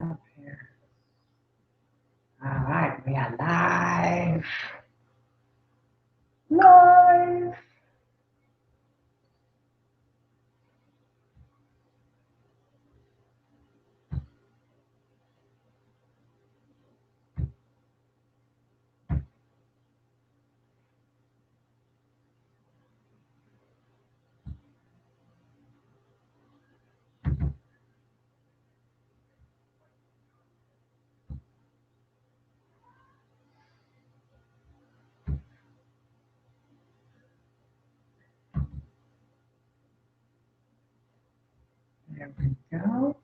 Up here. All right, we are live. Live. There we go.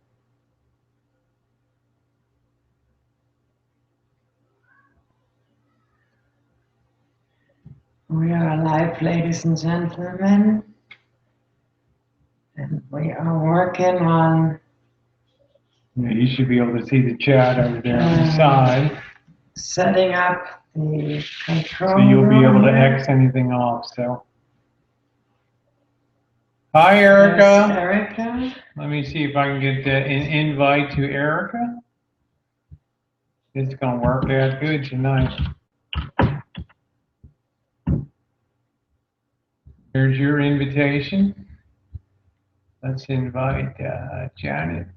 We are live, ladies and gentlemen. And we are working on Yeah, you should be able to see the chat over there on the side. setting up the control So you'll be able to room. X anything off. So, hi, There's Erica. Erica. Let me see if I can get an invite to Erica. It's gonna work out good tonight. Here's your invitation. Let's invite Janet.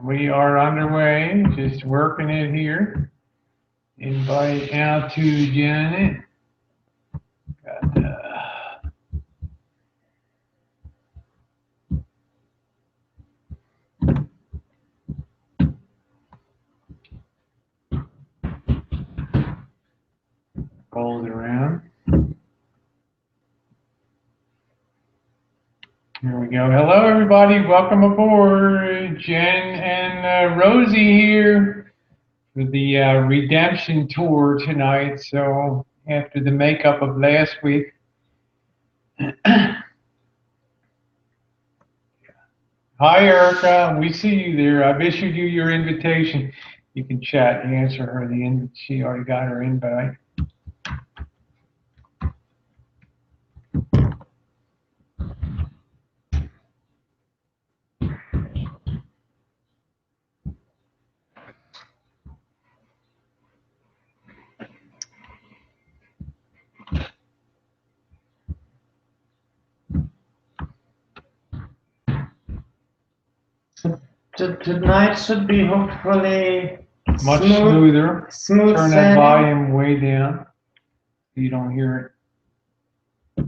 We are underway, just working it here. Invite out to Janet. Got rolled around. Here we go. Hello, everybody. Welcome aboard. Jen and Rosie here for the redemption tour tonight. So after the makeup of last week. Hi, Erica. We see you there. I've issued you your invitation. You can chat and answer her. She already got her invite. Tonight should be hopefully Much smoother. Smooth Turn that volume way down so you don't hear it.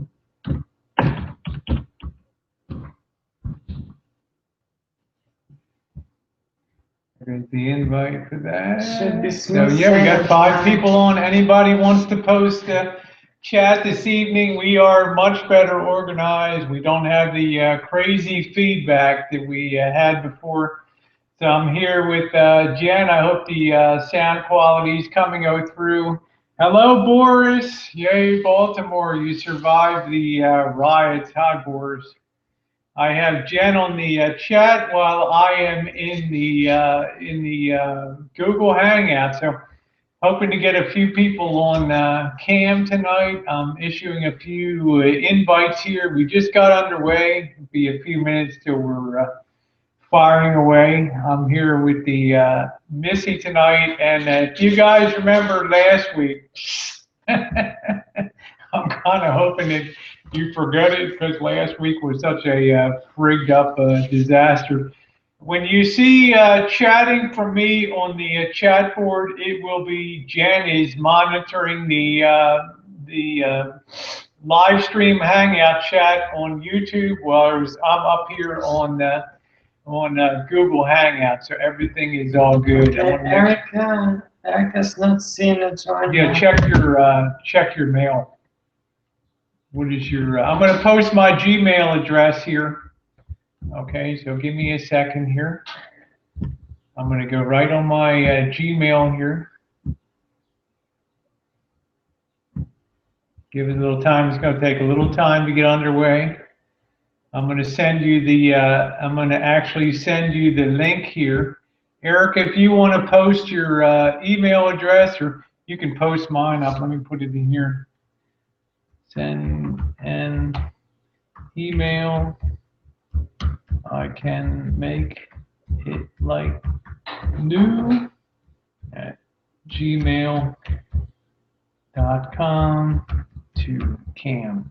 There's the invite for that. Should be So smooth yeah, we got 5 sailing. people on. Anybody wants to post a chat this evening? We are much better organized. We don't have the crazy feedback that we had before. So I'm here with Jen. I hope the sound quality is coming through. Hello, Boris. Yay, Baltimore. You survived the riots. Hi, Boris. I have Jen on the chat while I am in the Google Hangout. So hoping to get a few people on cam tonight. I'm issuing a few invites here. We just got underway. It'll be a few minutes till we're firing away. I'm here with the Missy tonight, and if you guys remember last week, I'm kind of hoping that you forget it because last week was such a frigged up disaster. When you see chatting from me on the chat board, it will be Jen is monitoring the live stream hangout chat on YouTube, whereas I'm up here on Google Hangout, so everything is all good. Okay, Erica's not seeing it right now. Yeah, check your mail. What is your? I'm going to post my Gmail address here. Okay, so give me a second here. I'm going to go right on my Gmail here. Give it a little time. It's going to take a little time to get underway. I'm going to send you the. I'm going to actually send you the link here, Erica, if you want to post your email address, or you can post mine up. Let me put it in here. Send an email. I can make it like new at gmail.com to Cam.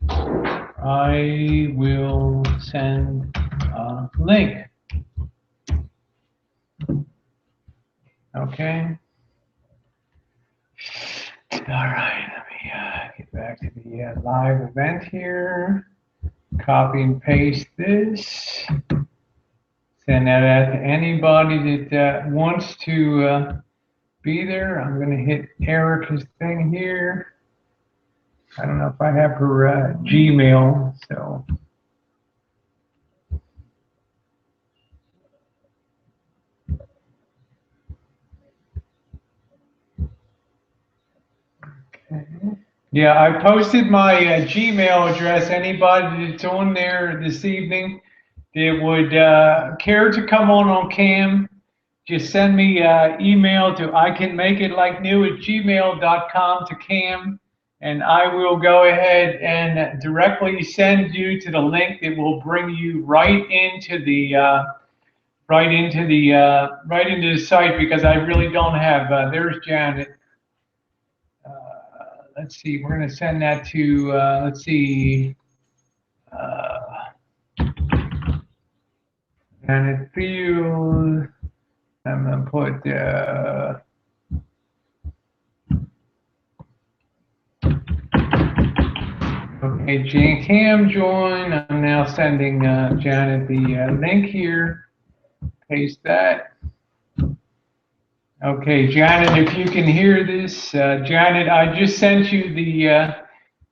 I will send a link. Okay. All right, let me get back to the live event here. Copy and paste this. Send that out to anybody that wants to be there. I'm going to hit Erica's thing here. I don't know if I have her Gmail, so. Okay. Yeah, I posted my Gmail address. Anybody that's on there this evening that would care to come on cam, just send me email to icanmakeitLikeNew@gmail.com to Cam, and I will go ahead and directly send you to the link that will bring you right into the site, because I really don't have. There's Janet. Let's see. We're going to send that to. Let's see. Janet Field. I'm going to put. Okay, Jane Cam join. I'm now sending Janet the link here. Paste that. Okay, Janet, if you can hear this, Janet, I just sent you the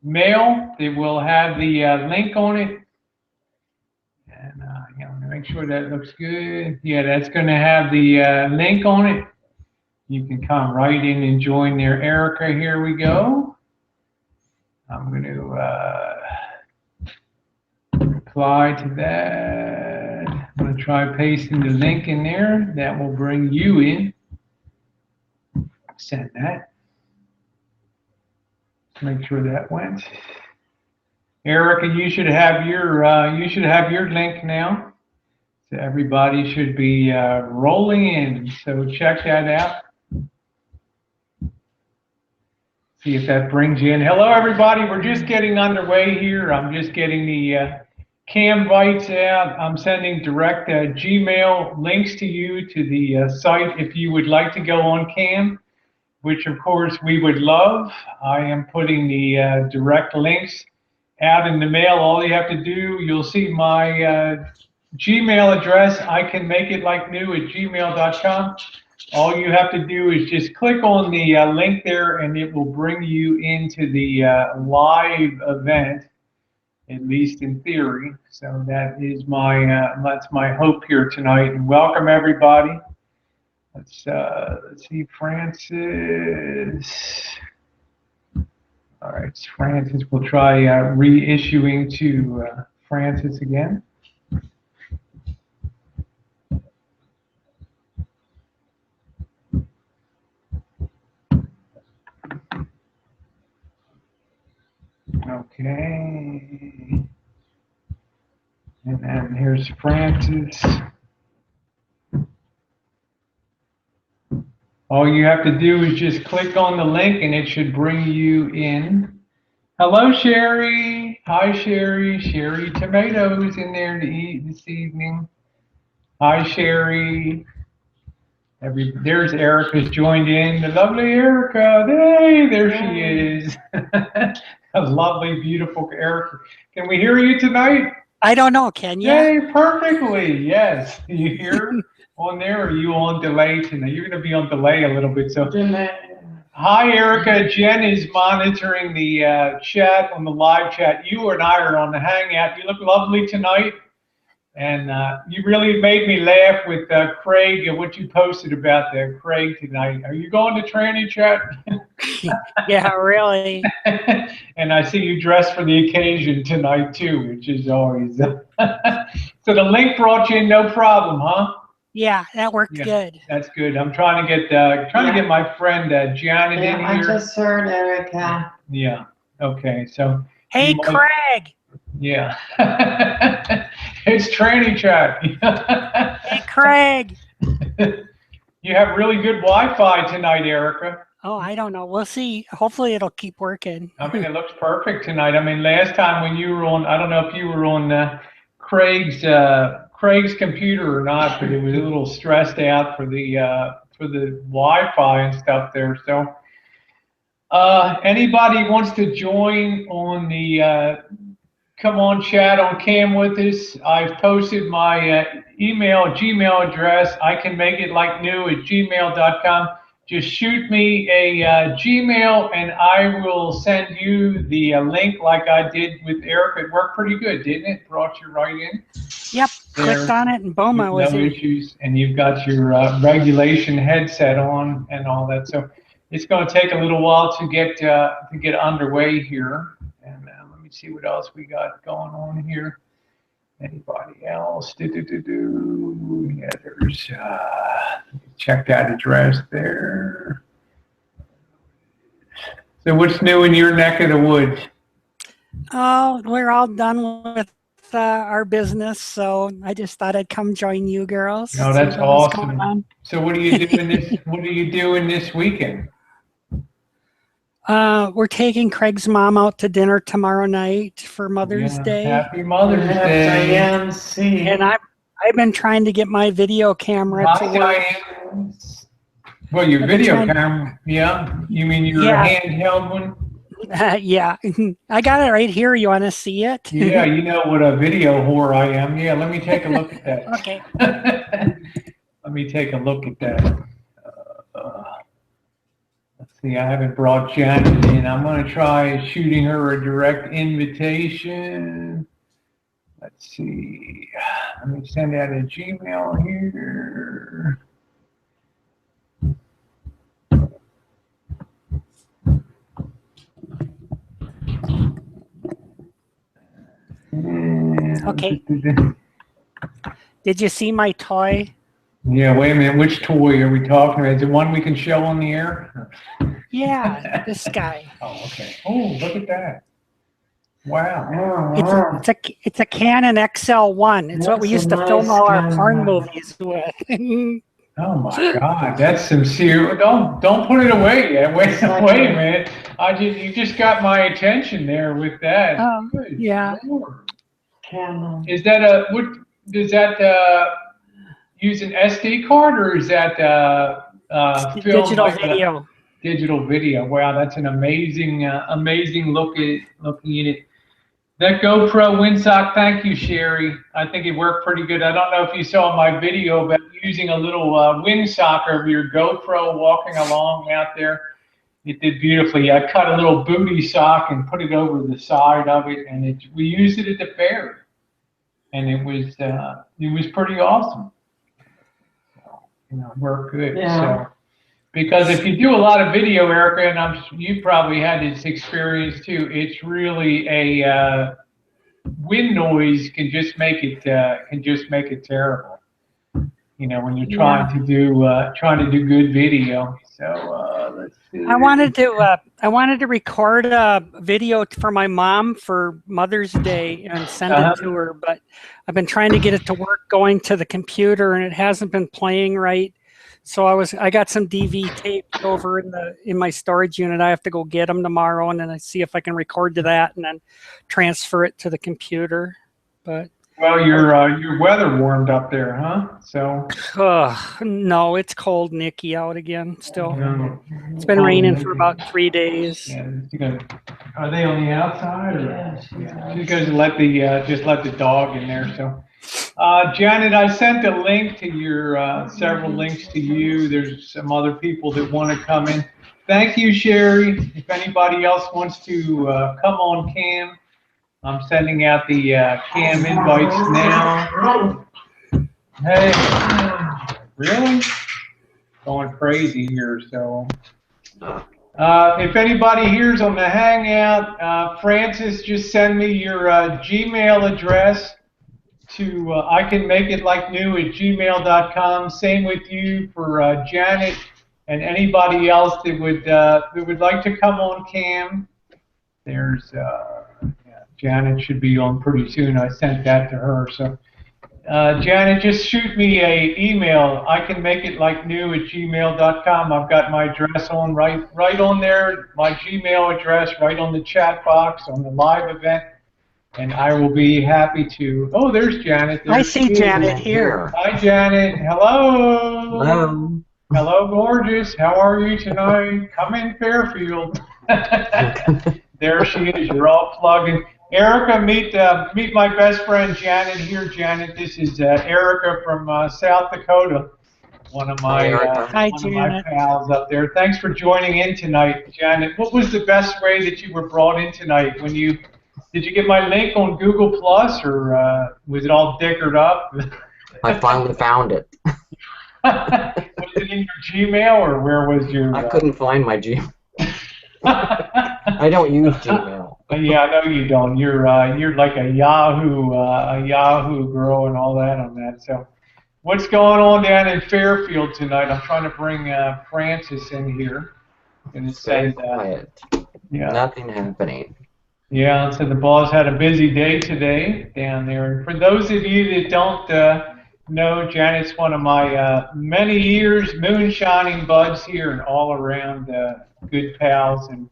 mail. It will have the link on it. And I'm going to make sure that looks good. Yeah, that's going to have the link on it. You can come right in and join there. Erica, here we go. I'm going to reply to that. I'm going to try pasting the link in there. That will bring you in. Send that. Make sure that went. Erica, you should have your link now. So everybody should be rolling in. So check that out. See if that brings you in. Hello, everybody. We're just getting underway here. I'm just getting the Cam bites out. I'm sending direct Gmail links to you to the site if you would like to go on Cam, which of course we would love. I am putting the direct links out in the mail. All you have to do, you'll see my Gmail address. I can make it like new at gmail.com. All you have to do is just click on the link there, and it will bring you into the live event, at least in theory. So that is that's my hope here tonight. And welcome everybody. Let's see, Francis. All right, Francis. We'll try reissuing to Francis again. Okay. And then here's Francis. All you have to do is just click on the link and it should bring you in. Hello, Sherry. Hi, Sherry. Sherry Tomatoes in there to eat this evening. Hi, Sherry. There's Erica's joined in. The lovely Erica. Hey, there she is. A lovely, beautiful Erica. Can we hear you tonight? I don't know. Can you? Yay, perfectly. Yes. You hear on there? Or are you on delay tonight? You're going to be on delay a little bit. So, hi, Erica. Jen is monitoring the chat on the live chat. You and I are on the Hangout. You look lovely tonight. And you really made me laugh with Craig and what you posted about Craig tonight. Are you going to tranny chat? Yeah, really. And I see you dressed for the occasion tonight too, which is always. So the link brought you in, no problem, huh? Yeah, that worked Yeah, good. that's good. I'm trying to get my friend Janet in I here. just heard Erica. Yeah. Okay. So Hey, you might. Craig. Yeah. It's tranny chat. Hey, Craig. You have really good Wi-Fi tonight, Erica. Oh, I don't know. We'll see. Hopefully it'll keep working. I mean, it looks perfect tonight. I mean, last time when you were on, I don't know if you were on Craig's computer or not, but it was a little stressed out for the Wi-Fi and stuff there. So, anybody wants to join on the come on chat on cam with us? I've posted my Gmail address. I can make it like new at gmail.com. Just shoot me a Gmail and I will send you the link like I did with Eric. It worked pretty good, didn't it? Brought you right in. Yep. There, Clicked on it and boom, I was no in. issues. And you've got your regulation headset on and all that. So it's going to take a little while to get underway here. And let me see what else we got going on here. Anybody else? Yeah, there's check that address there. So what's new in your neck of the woods? Oh, we're all done with our business, so I just thought I'd come join you girls. Oh, that's awesome. So what are you doing this weekend? We're taking Craig's mom out to dinner tomorrow night for Mother's Day. Happy Mother's Day. And I've been trying to get my video camera to work. Well, your video camera, yeah. You mean your handheld one? Yeah, I got it right here. You want to see it? Yeah, you know what a video whore I am. Yeah, let me take a look at that. Okay. Let me take a look at that. Let's see, I haven't brought Janet in. I'm going to try shooting her a direct invitation. Let's see. Let me send out a Gmail here. Okay. Did you see my toy? Yeah, wait a minute. Which toy are we talking about? Is it one we can show on the air? Yeah, this guy. Oh, okay. Oh, look at that. Wow. It's a Canon XL1. It's what we used to film all our porn movies with. Oh my God, that's sincere. Don't put it away yet. Wait a minute. You just got my attention there with that. Oh, yeah. Is that does that use an SD card or is that film digital video? Digital video. Wow, that's an amazing looking at it. That GoPro windsock, thank you, Sherry. I think it worked pretty good. I don't know if you saw my video about using a little windsock over your GoPro walking along out there. It did beautifully. I cut a little booty sock and put it over the side of it, and we used it at the fair, and it was pretty awesome. So, it worked good. Yeah. So, because if you do a lot of video, Erica, and you probably had this experience too, it's really a wind noise can just make it terrible. When you're trying to do good video. So let's see. I wanted to record a video for my mom for Mother's Day and send it to her, but I've been trying to get it to work going to the computer and it hasn't been playing right. So I got some DV tapes over in my storage unit. I have to go get them tomorrow, and then I see if I can record to that and then transfer it to the computer. But well, your weather warmed up there, huh? So no, it's cold, and icky out again. Still, it's been raining for about 3 days. Yeah, are they on the outside? Or? Yeah. You guys just let the dog in there. So. Janet, I sent a link to your several links to you. There's some other people that want to come in. Thank you, Sherry. If anybody else wants to come on cam, I'm sending out the cam invites now. Hey, really? Going crazy here. So, if anybody here's on the Hangout, Francis, just send me your Gmail address to I can make it like new at gmail.com. Same with you for Janet and anybody else that would like to come on cam. There's yeah, Janet should be on pretty soon. I sent that to her. So Janet, just shoot me a email. I can make it like new at gmail.com. I've got my address on right on there, my Gmail address right on the chat box on the live event. And I will be happy to. Oh, there's Janet. I see Janet here. Hi, Janet. Hello. Hello. Hello, gorgeous. How are you tonight? Come in, Fairfield. There she is. You're all plugging. Erica, meet my best friend Janet here. Janet, this is Erica from South Dakota. One of my pals up there. Thanks for joining in tonight, Janet. What was the best way that you were brought in tonight? Did you get my link on Google Plus, or was it all dickered up? I finally found it. Was it in your Gmail, or where was your? I couldn't find my Gmail. I don't use Gmail. Yeah, I know you don't. You're like a Yahoo girl and all that on that. So, what's going on down in Fairfield tonight? I'm trying to bring Francis in here. And It's very quiet. Yeah. Nothing happening. Yeah, so the boss had a busy day today down there. And for those of you that don't know, Janet's one of my many years moonshining buds here and all around good pals. And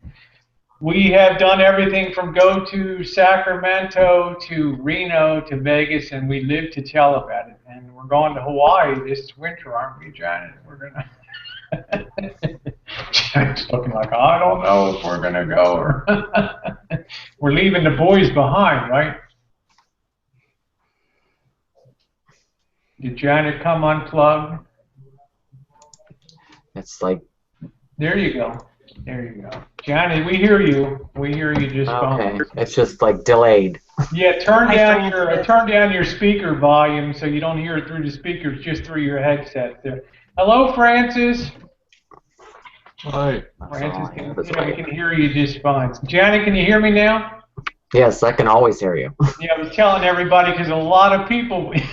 we have done everything from go to Sacramento to Reno to Vegas, and we live to tell about it. And we're going to Hawaii this winter, aren't we, Janet? We're gonna. Janet's looking like, I don't know if we're gonna go, or we're leaving the boys behind, right? Did Janet come unplugged? It's like. There you go. There you go. Janet, we hear you. We hear you just fine. Okay. It's just like delayed. Yeah, turn down your speaker volume so you don't hear it through the speakers, just through your headset there. Hello, Francis. Hi. Francis, we can hear you just fine. Janet, can you hear me now? Yes, I can always hear you. Yeah, I was telling everybody because a lot of people, you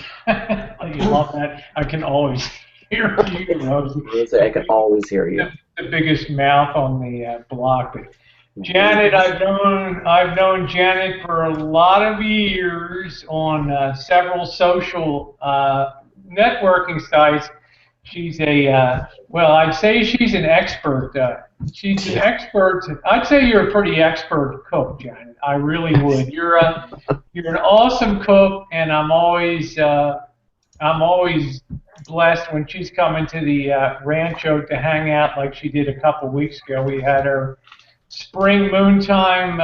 love that. I can always hear you, Rosie. I can always hear you. The biggest mouth on the block. But Janet, I've known Janet for a lot of years on several social networking sites. She's well, I'd say she's an expert. She's an expert. I'd say you're a pretty expert cook, Janet. I really would. You're an awesome cook, and I'm always blessed when she's coming to the Rancho to hang out like she did a couple weeks ago. We had our spring moonshine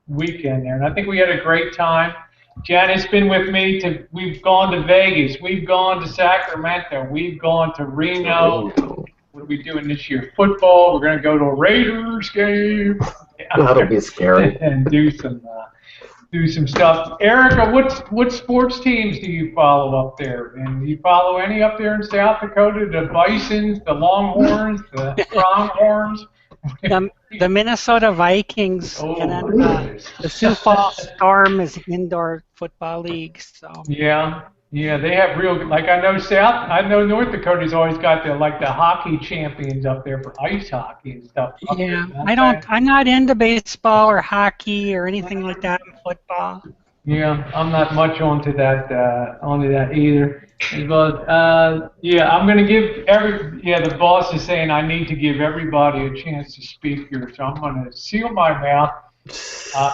weekend there, and I think we had a great time. Janet's been with me. We've gone to Vegas. We've gone to Sacramento. We've gone to Reno. What are we doing this year? Football. We're going to go to a Raiders game. That'll be scary. And do some stuff. Erica, what sports teams do you follow up there? And do you follow any up there in South Dakota? The Bisons, the Longhorns, the Pronghorns? The Minnesota Vikings, and then the Sioux Falls Storm is indoor football league. So yeah, they have real. Like I know North Dakota's always got the hockey champions up there for ice hockey and stuff. Yeah, I'm not into baseball or hockey or anything like that in football. Yeah, I'm not much onto that either. But yeah, I'm gonna give the boss is saying I need to give everybody a chance to speak here, so I'm gonna seal my mouth.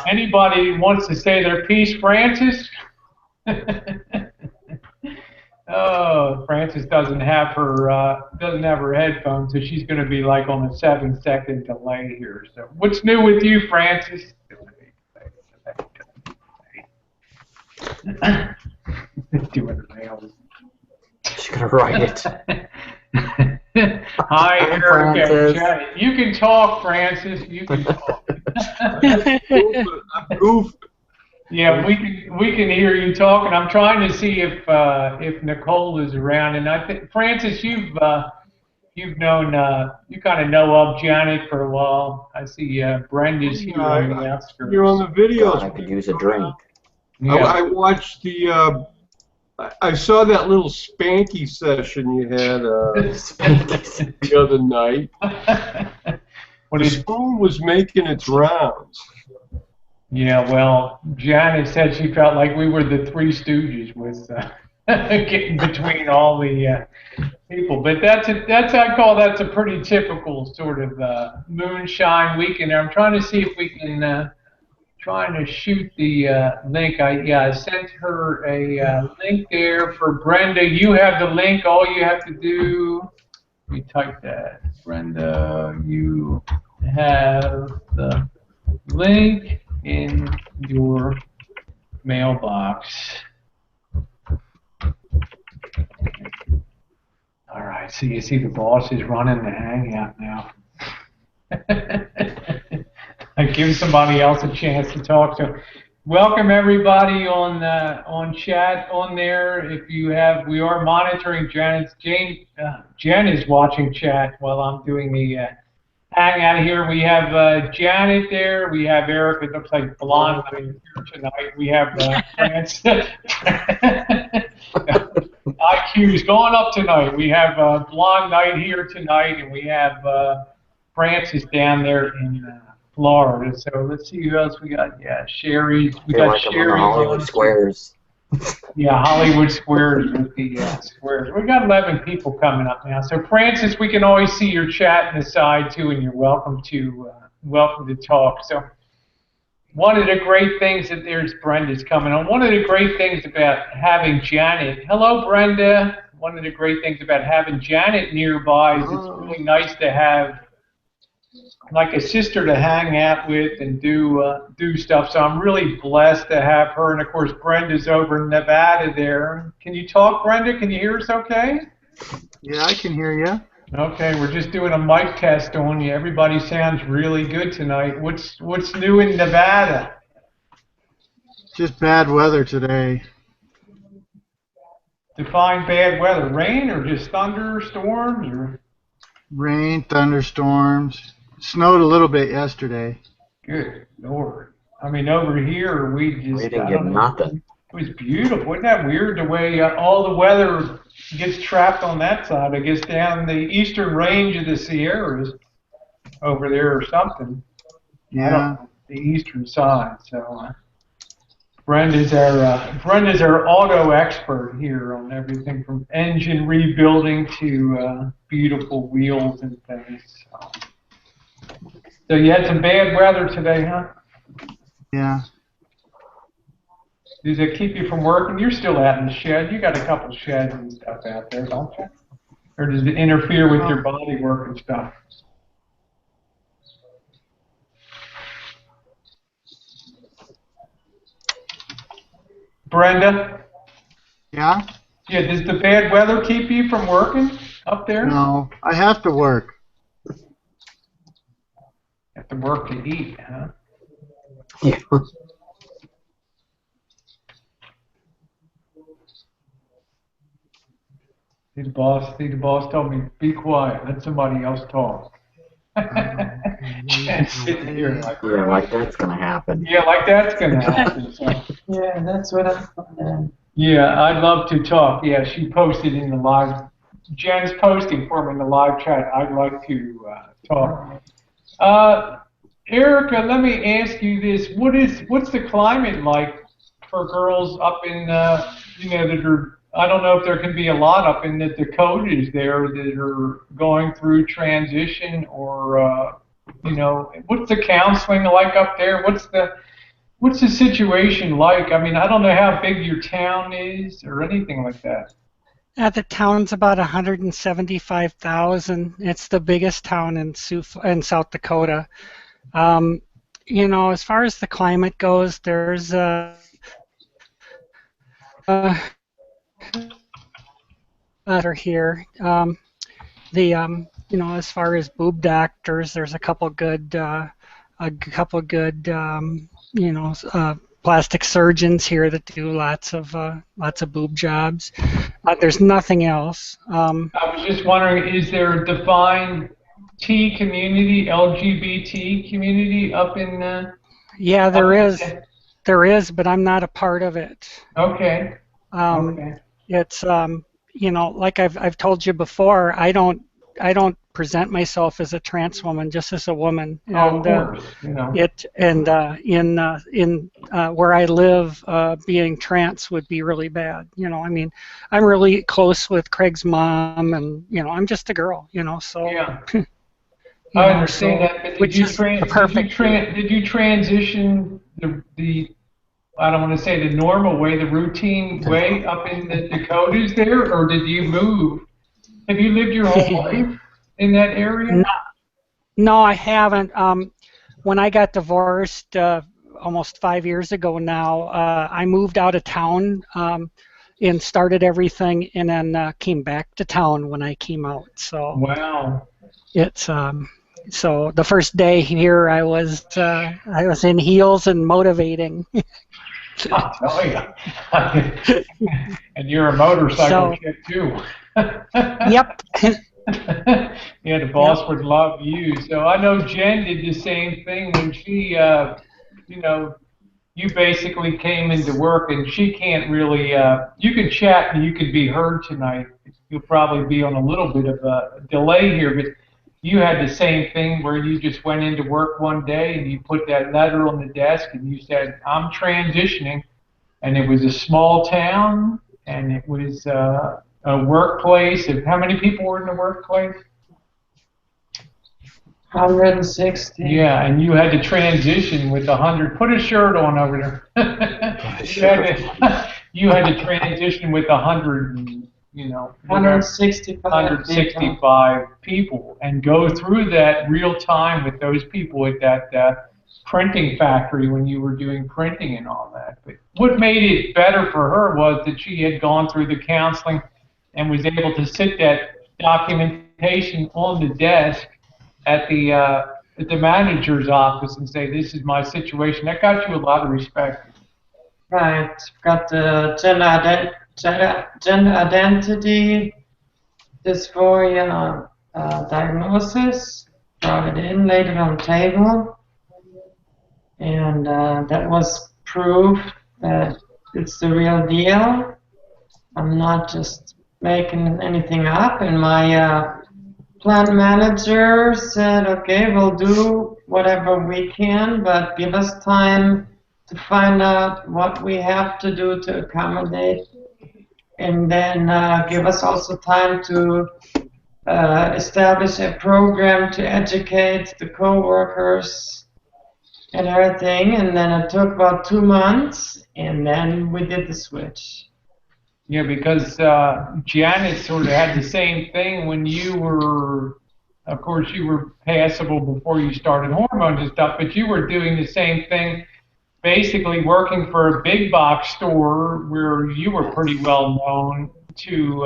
Anybody wants to say their piece, Francis? Oh, Francis doesn't have her headphones, so she's gonna be like on a 7-second delay here. So what's new with you, Francis? Doing it now. She's gonna write it. Hi, Erica. You can talk, Francis. You can talk. I'm goofed. Yeah, we can hear you talking. I'm trying to see if Nicole is around, and I think Francis, you've known you kind of know of Janet for a while. I see Brenda's here on the outskirts. You're on the videos. I could use a drink. Yeah. I watched the. I saw that little spanky session you had the other night. The spoon was making its rounds. Yeah, well, Janet said she felt like we were the Three Stooges with getting between all the people. But I call that's a pretty typical sort of moonshine weekend. I'm trying to see if we can trying to shoot the link. I sent her a link there for Brenda. You have the link. All you have to do, we type that. Brenda, you have the link in your mailbox. All right, so you see the boss is running the hangout now. I give somebody else a chance to talk. So, welcome everybody on chat on there. If you have, we are monitoring Jen is watching chat while I'm doing the hangout here. We have Janet there. We have Eric. It looks like blonde here tonight. We have France. IQ is going up tonight. We have blonde night here tonight, and we have Francis down there in Florida. So let's see who else we got. Yeah, Sherry. We got Sherry. Hollywood Squares. Yeah, Hollywood Squares with the squares. We got 11 people coming up now. So Francis, we can always see your chat in the side too, and you're welcome to talk. So one of the great things that there's Brenda's coming on. One of the great things about having Janet. Hello, Brenda. One of the great things about having Janet nearby is it's really nice to have like a sister to hang out with and do stuff. So I'm really blessed to have her. And of course, Brenda's over in Nevada there. Can you talk, Brenda? Can you hear us okay? Yeah, I can hear you. Okay, we're just doing a mic test on you. Everybody sounds really good tonight. What's new in Nevada? Just bad weather today. Define bad weather. Rain or just thunderstorms? Or? Rain, thunderstorms. Snowed a little bit yesterday. Good Lord. I mean, over here, we didn't get nothing. It was beautiful. Isn't that weird the way all the weather gets trapped on that side? I guess down the eastern range of the Sierras over there or something. Yeah. The eastern side. So Brenda's our auto expert here on everything from engine rebuilding to beautiful wheels and things. So you had some bad weather today, huh? Yeah. Does it keep you from working? You're still out in the shed. You got a couple sheds and stuff out there, don't you? Or does it interfere with your body work and stuff? Brenda? Yeah? Yeah, does the bad weather keep you from working up there? No, I have to work. You have to work to eat, huh? Yeah. The boss told me, be quiet, let somebody else talk. And sitting here like, Yeah, like that's gonna happen. yeah, like that's gonna happen. So. Yeah, that's what I'm doing. Yeah, I'd love to talk. Yeah, she posted in the live. Jen's posting for me in the live chat. I'd like to talk. Erica, let me ask you this: what's the climate like for girls up in that are? I don't know if there can be a lot up in the Dakotas there that are going through transition, or what's the counseling like up there? What's the situation like? I mean, I don't know how big your town is or anything like that. The town's about 175,000. It's the biggest town in South Dakota. As far as the climate goes, there's here. As far as boob doctors, there's a couple good plastic surgeons here that do lots of boob jobs. There's nothing else. I was just wondering, is there a defined T community, LGBT community up in? Yeah, there is. there is, but I'm not a part of it. Okay. Okay. It's like I've told you before, I don't present myself as a trans woman, just as a woman. Oh, of And course, you know. in where I live, being trans would be really bad. I mean, I'm really close with Craig's mom, and I'm just a girl. So Yeah. I understand that. But which is perfect. Did you transition the I don't want to say the normal way, the routine way up in the Dakotas there, or did you move? Have you lived your whole life in that area? No, I haven't. When I got divorced almost 5 years ago now, I moved out of town and started everything, and then came back to town when I came out. So wow. It's so the first day here, I was in heels and motivating. I tell you. And you're a motorcycle kid too. Yep. Yeah, the boss would love you. So I know Jen did the same thing when she, you basically came into work, and she can't really, you can chat and you can be heard tonight. You'll probably be on a little bit of a delay here, but you had the same thing where you just went into work one day and you put that letter on the desk and you said, I'm transitioning. And it was a small town, and it was a workplace. How many people were in the workplace? 160. Yeah, and you had to transition with 100. Put a shirt on over there. you had to transition with 100, 165 people, and go through that real time with those people at that printing factory when you were doing printing and all that. But what made it better for her was that she had gone through the counseling and was able to sit that documentation on the desk at the manager's office and say, this is my situation. That got you a lot of respect. Right. Got the gender identity dysphoria diagnosis, brought it in, laid it on the table, and that was proof that it's the real deal. I'm not just making anything up, and my plant manager said, okay, we'll do whatever we can, but give us time to find out what we have to do to accommodate, and then give us also time to establish a program to educate the co-workers and everything. And then it took about 2 months, and then we did the switch. Yeah, because Janet sort of had the same thing when you were, of course, you were passable before you started hormones and stuff, but you were doing the same thing, basically working for a big box store where you were pretty well known to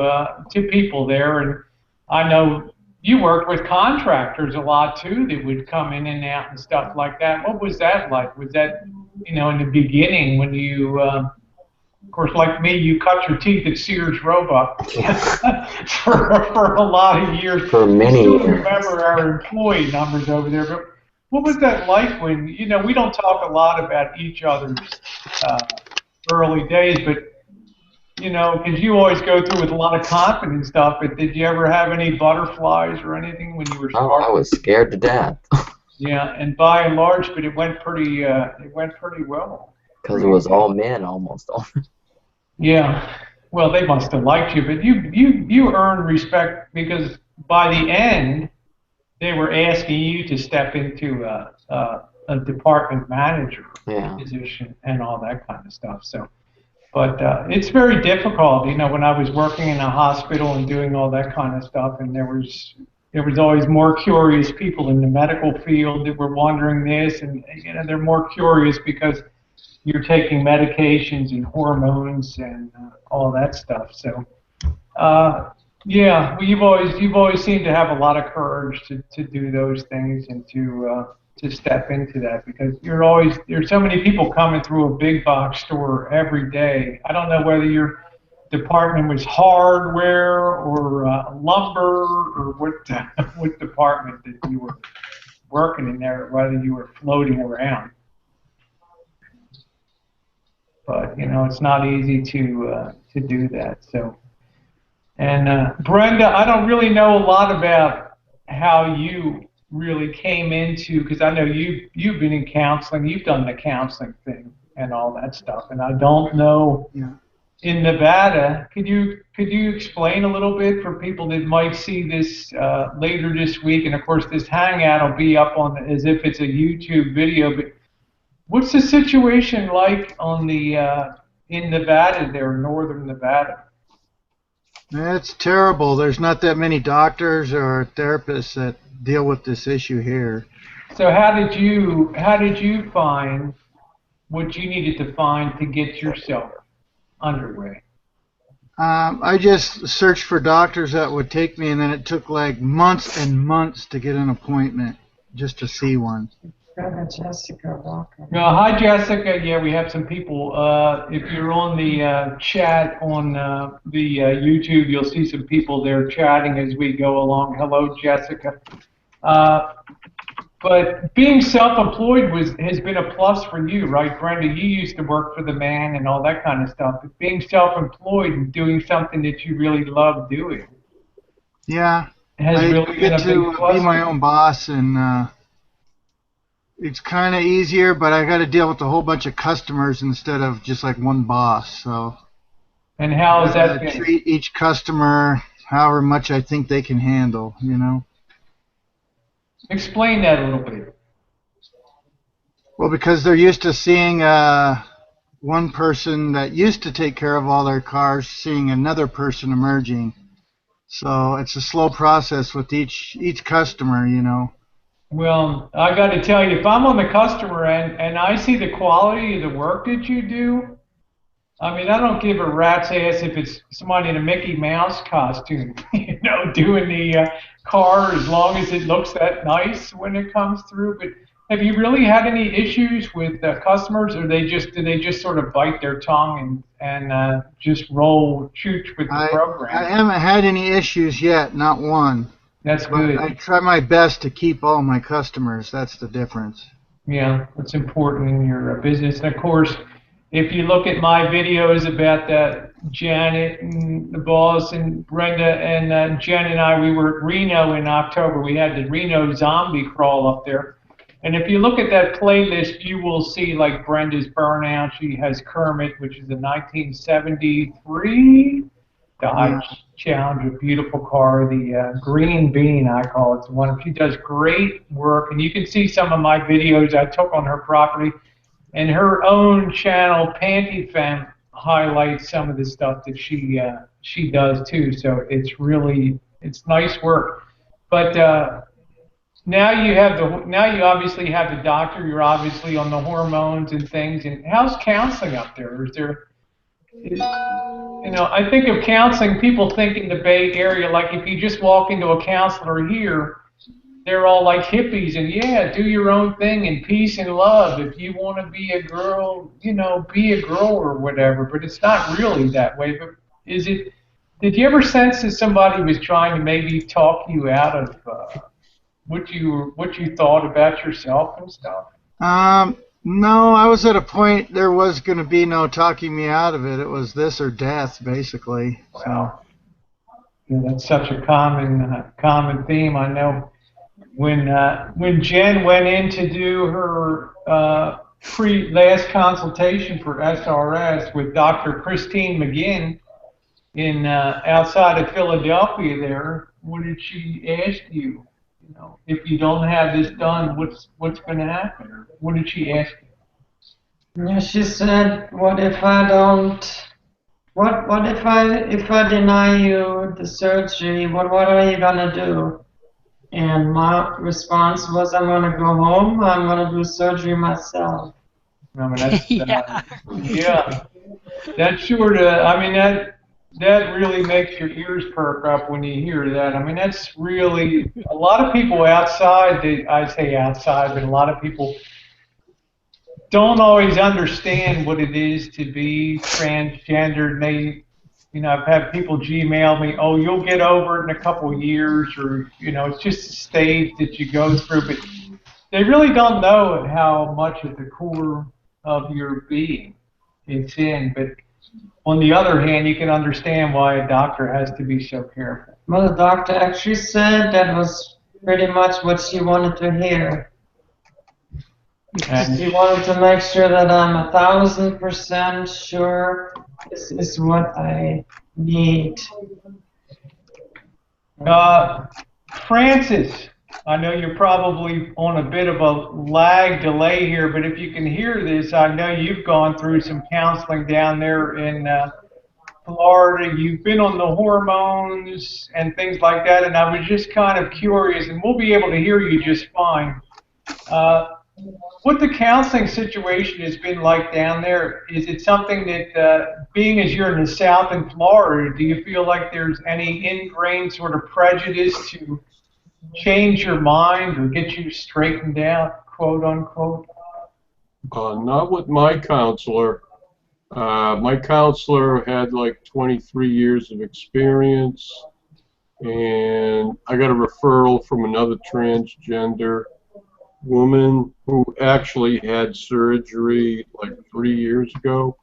people there. And I know you worked with contractors a lot too that would come in and out and stuff like that. What was that like? Was that, in the beginning when you, of course, like me, you cut your teeth at Sears Roebuck for a lot of years. For many years. I still remember our employee numbers over there, but what was that like when, we don't talk a lot about each other's early days, but, because you always go through with a lot of confidence stuff, but did you ever have any butterflies or anything when you were starting? Oh, I was scared to death. Yeah, and by and large, but it went pretty well. Because it was all men almost. Yeah, well, they must have liked you, but you earned respect because by the end, they were asking you to step into a department manager position and all that kind of stuff. So, but it's very difficult, when I was working in a hospital and doing all that kind of stuff, and there was always more curious people in the medical field that were wondering this, and they're more curious because you're taking medications and hormones and all that stuff. So, yeah, well, you've always seemed to have a lot of courage to do those things and to step into that, because there's so many people coming through a big box store every day. I don't know whether your department was hardware or lumber or what department that you were working in there, whether you were floating around. but it's not easy to do that. So, and Brenda, I don't really know a lot about how you really came into, because I know you've been in counseling, you've done the counseling thing and all that stuff, and I don't know. Yeah. In Nevada, could you explain a little bit for people that might see this later this week? And of course, this hangout will be up on as if it's a YouTube video. But what's the situation like on the in Nevada there, northern Nevada? It's terrible. There's not that many doctors or therapists that deal with this issue here. So how did you find what you needed to find to get yourself underway? I just searched for doctors that would take me, and then it took like months and months to get an appointment just to see one. Jessica, welcome. Hi, Jessica. Yeah, we have some people. If you're on the chat on the YouTube, you'll see some people there chatting as we go along. Hello, Jessica. But being self-employed has been a plus for you, right, Brenda? You used to work for the man and all that kind of stuff. But being self-employed and doing something that you really love doing, yeah, has I really been get a big to plus. be my own boss, and it's kind of easier. But I got to deal with a whole bunch of customers instead of just like one boss. So, And how has that I been? treat each customer however much I think they can handle. Explain that a little bit. Well, because they're used to seeing one person that used to take care of all their cars, seeing another person emerging. So it's a slow process with each customer, Well, I got to tell you, if I'm on the customer end and I see the quality of the work that you do, I mean, I don't give a rat's ass if it's somebody in a Mickey Mouse costume, doing the car, as long as it looks that nice when it comes through. But have you really had any issues with customers, or do they just sort of bite their tongue and just roll chooch with the program? I haven't had any issues yet, not one. That's But good. I try my best to keep all my customers. That's the difference. Yeah, that's important in your business. And of course, if you look at my videos about Janet and the boss and Brenda and Jen and I, we were at Reno in October. We had the Reno zombie crawl up there. And if you look at that playlist, you will see like Brenda's Burnout. She has Kermit, which is a 1973 Dodge Challenger, beautiful car. The Green Bean, I call it. It's one. She does great work. And you can see some of my videos I took on her property. And her own channel, Panty Femme, highlights some of the stuff that she does too. So it's nice work. But now you obviously have the doctor. You're obviously on the hormones and things. And how's counseling up there? I think of counseling. People think in the Bay Area, like if you just walk into a counselor here, they're all like hippies and do your own thing and peace and love. If you want to be a girl, be a girl or whatever. But it's not really that way. But is it? Did you ever sense that somebody was trying to maybe talk you out of what you thought about yourself and stuff? No, I was at a point there was going to be no talking me out of it. It was this or death, basically. Wow. Yeah, that's such a common theme. I know. When Jen went in to do her last consultation for SRS with Dr. Christine McGinn in outside of Philadelphia there, what did she ask you? If you don't have this done, what's going to happen? What did she ask you? Yeah, she said, "What if I don't? What if I deny you the surgery? What are you gonna do?" And my response was, "I'm gonna go home. I'm gonna do surgery myself." I mean, that's Yeah. That's sure to. I mean, that really makes your ears perk up when you hear that. I mean, that's really a lot of people outside. I say outside, but a lot of people don't always understand what it is to be transgender. And they, I've had people Gmail me, "Oh, you'll get over it in a couple of years," or it's just a stage that you go through. But they really don't know how much at the core of your being it's in. But on the other hand, you can understand why a doctor has to be so careful. Well, the doctor actually said that was pretty much what she wanted to hear. And She wanted to make sure that I'm 1,000% sure this is what I need. Francis, I know you're probably on a bit of a lag delay here, but if you can hear this, I know you've gone through some counseling down there in Florida. You've been on the hormones and things like that, and I was just kind of curious, and we'll be able to hear you just fine. What the counseling situation has been like down there? Is it something that, being as you're in the South in Florida, do you feel like there's any ingrained sort of prejudice to change your mind or get you straightened out, quote unquote? Not with my counselor. My counselor had like 23 years of experience, and I got a referral from another transgender woman who actually had surgery like 3 years ago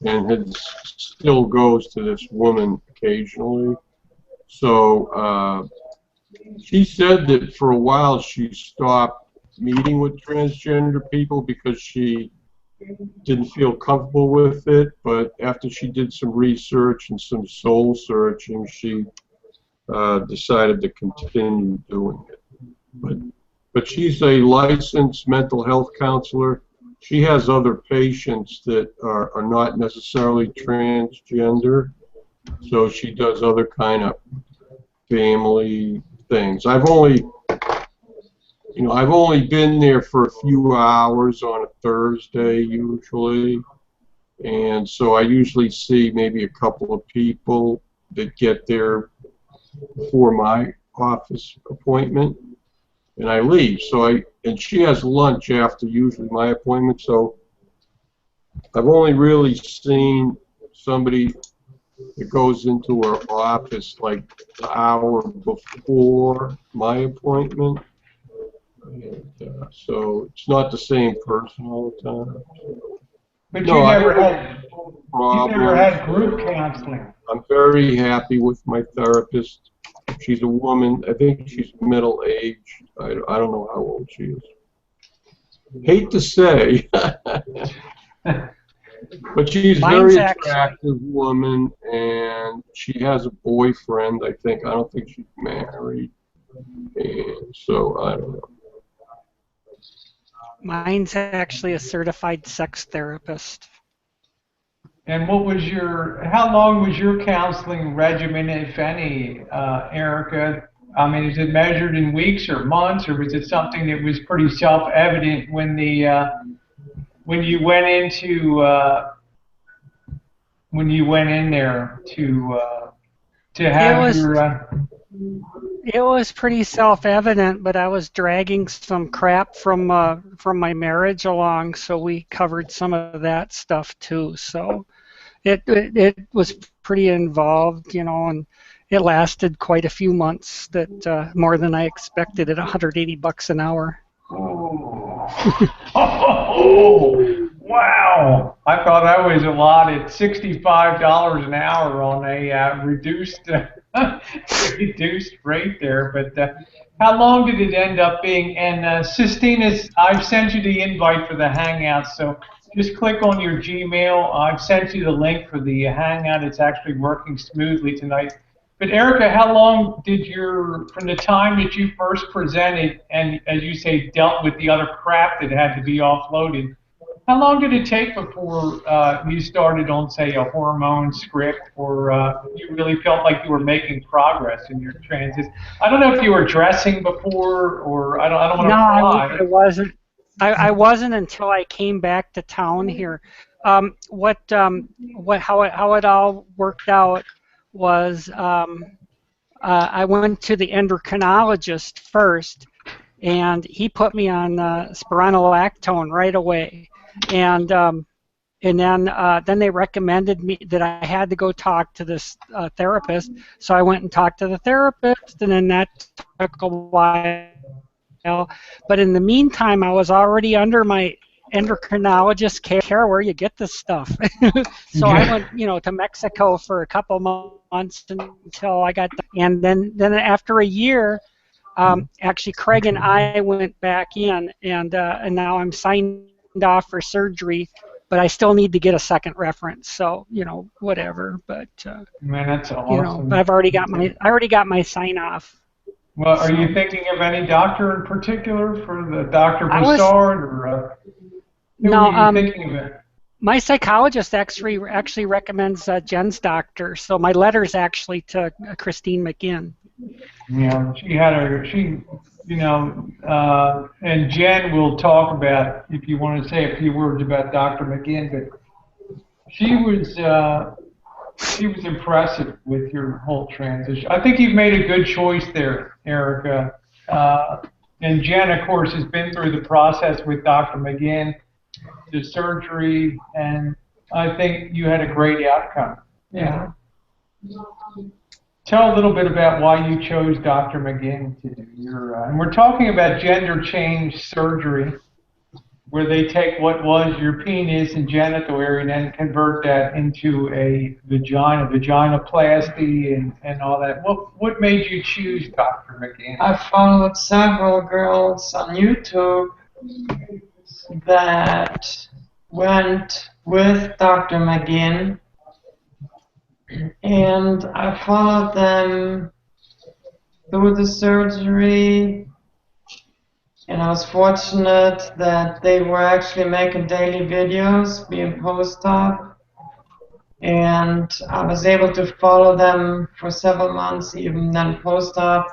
and still goes to this woman occasionally. So she said that for a while she stopped meeting with transgender people because she didn't feel comfortable with it, but after she did some research and some soul searching, she decided to continue doing it. But she's a licensed mental health counselor. She has other patients that are not necessarily transgender, so she does other kind of family things. I've only been there for a few hours on a Thursday usually, and so I usually see maybe a couple of people that get there before my office appointment, and I leave. And she has lunch after usually my appointment, so I've only really seen somebody that goes into her office like the hour before my appointment. And, so it's not the same person all the time. But No, you've never had group counseling. I'm very happy with my therapist. She's a woman. I think she's middle aged. I don't know how old she is. Hate to say, but she's a very attractive woman, and she has a boyfriend. I don't think she's married, and so I don't know. Mine's actually a certified sex therapist. And how long was your counseling regimen, if any, Erica? I mean, is it measured in weeks or months, or was it something that was pretty self-evident when you went in there to have your? It was pretty self-evident, but I was dragging some crap from my marriage along, so we covered some of that stuff too. So it was pretty involved, and it lasted quite a few months. That more than I expected at $180 an hour. Oh, wow! I thought I was allotted $65 an hour on a reduced rate there. But how long did it end up being? And Sistine, I've sent you the invite for the Hangout, so just click on your Gmail. I've sent you the link for the Hangout. It's actually working smoothly tonight. But Erica, how long from the time that you first presented and, as you say, dealt with the other crap that had to be offloaded, how long did it take before you started on, say, a hormone script, or you really felt like you were making progress in your transit? I don't know if you were dressing before, or I don't want to pry. No, I wasn't. I wasn't until I came back to town here. How it all worked out was I went to the endocrinologist first, and he put me on spironolactone right away, and then they recommended me that I had to go talk to this therapist. So I went and talked to the therapist, and then that took a while. But in the meantime, I was already under my endocrinologists care where you get this stuff. So I went, to Mexico for a couple months until I got, and then after a year, actually Craig and I went back in, and now I'm signed off for surgery, but I still need to get a second reference. So whatever. But Man, that's awesome. but I already got my sign off. Well, are you thinking of any doctor in particular for the Dr. Broussard, or who are you thinking of? My psychologist actually recommends Jen's doctor, so my letter's actually to Christine McGinn. Yeah, and Jen will talk about, if you want to say a few words about Dr. McGinn, but she was impressive with your whole transition. I think you've made a good choice there, Erica. And Jen, of course, has been through the process with Dr. McGinn, the surgery, and I think you had a great outcome. Yeah. Tell a little bit about why you chose Dr. McGinn to do your, and we're talking about gender change surgery, where they take what was your penis and genital area and then convert that into a vaginoplasty and all that. What made you choose Dr. McGinn? I followed several girls on YouTube that went with Dr. McGinn, and I followed them through the surgery, and I was fortunate that they were actually making daily videos being post-op, and I was able to follow them for several months even then post-op,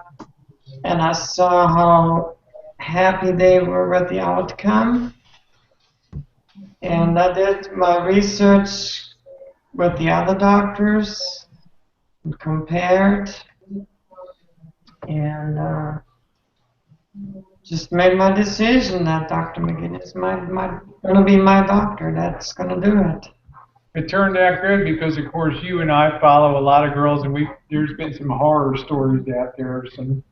and I saw how happy they were with the outcome. And I did my research with the other doctors and compared, and just made my decision that Dr. McGinn is gonna be my doctor. That's gonna do it. It turned out good because, of course, you and I follow a lot of girls, and there's been some horror stories out there, some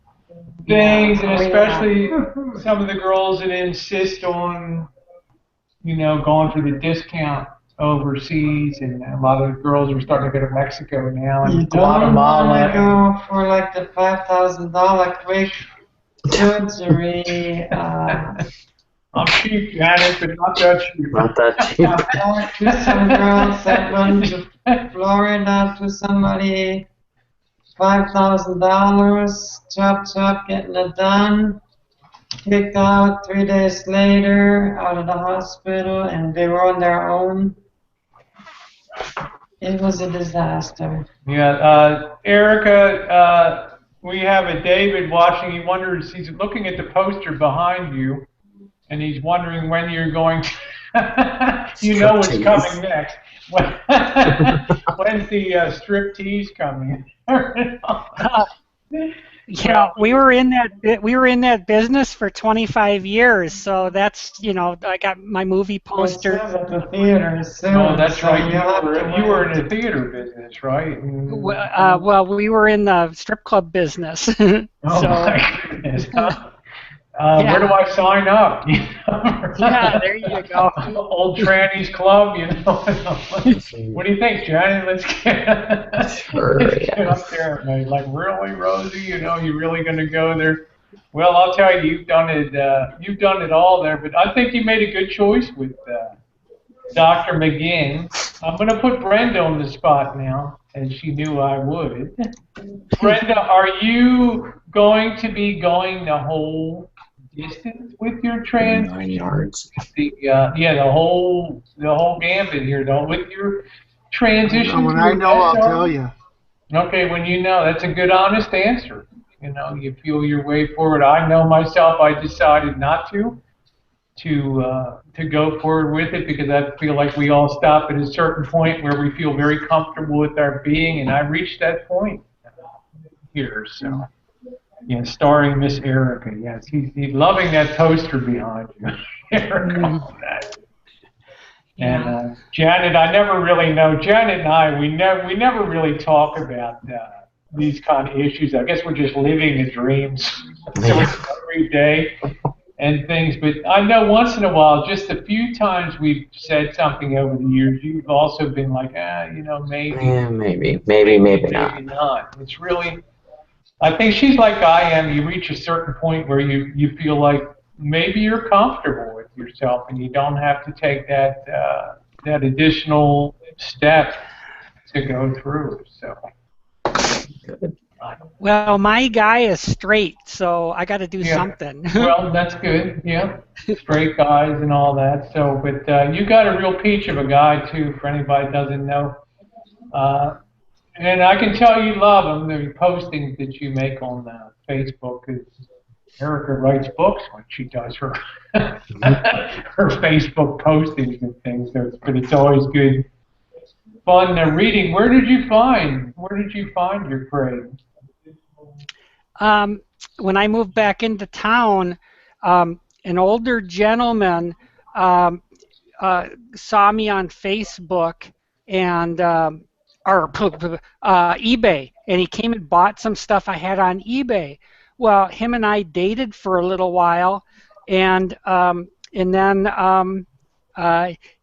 things, and especially some of the girls that insist on, going for the discount overseas, and a lot of the girls are starting to go to Mexico now and Guatemala. You don't want to go for like the $5,000 quick surgery. I'm cheap, Janet, but not that cheap. Not that cheap. I talked to some girls that went to Florida to somebody, $5,000, chop, getting it done. Kicked out 3 days later out of the hospital, and they were on their own. It was a disaster. Yeah, Erica, we have a David watching. He's looking at the poster behind you, and he's wondering when you're going to, what's coming next. When's the striptease coming? We were in that business for 25 years, so that's I got my movie poster. At the theater soon. Oh, that's so right. You were in the theater business, right? Well, we were in the strip club business. Oh my goodness. Where do I sign up? Yeah, there you go. Old Trannies Club, What do you think, Johnny? Let's get up there. And like, really, Rosie? You really going to go there? Well, I'll tell you, you've done it all there. But I think you made a good choice with Dr. McGinn. I'm going to put Brenda on the spot now, as she knew I would. Brenda, are you going to be going the whole distance with your 9 yards. The whole gambit here, though, with your transition. When I know, I'll tell you. Okay, when you know, that's a good, honest answer. You feel your way forward. I know myself. I decided not to go forward with it because I feel like we all stop at a certain point where we feel very comfortable with our being, and I reached that point here. So. Yeah, starring Miss Erica. Yes, he's loving that poster behind you, Erica. And Janet, I never really know. Janet and I, we never really talk about these kind of issues. I guess we're just living the dreams every day. and things. But I know once in a while, just a few times we've said something over the years, you've also been like, maybe, Yeah, maybe not. maybe not. It's really, I think she's like I am. You reach a certain point where you feel like maybe you're comfortable with yourself, and you don't have to take that additional step to go through. So. Good. Well, my guy is straight, so I got to do something. Well, that's good. Yeah, straight guys and all that. So, but you got a real peach of a guy too. For anybody that doesn't know, and I can tell you love him. The postings that you make on Facebook, because Erica writes books when she does her her Facebook postings and things. So, but it's always good fun reading. Where did you find your prey? When I moved back into town, an older gentleman saw me on Facebook and or eBay, and he came and bought some stuff I had on eBay. Well, him and I dated for a little while, and then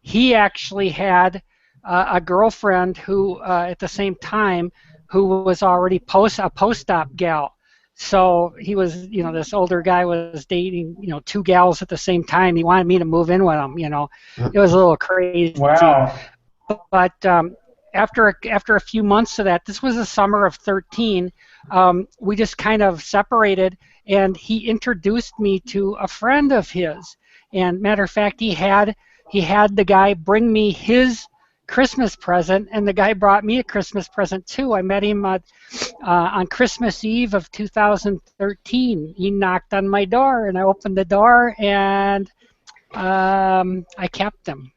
he actually had a girlfriend who, at the same time, who was already a post-op gal. So he was, this older guy was dating, 2 gals at the same time. He wanted me to move in with him. It was a little crazy. Wow. But after a few months of that, this was the summer of 13. We just kind of separated, and he introduced me to a friend of his. And matter of fact, he had the guy bring me his Christmas present, and the guy brought me a Christmas present too. I met him on Christmas Eve of 2013. He knocked on my door, and I opened the door, and I kept him.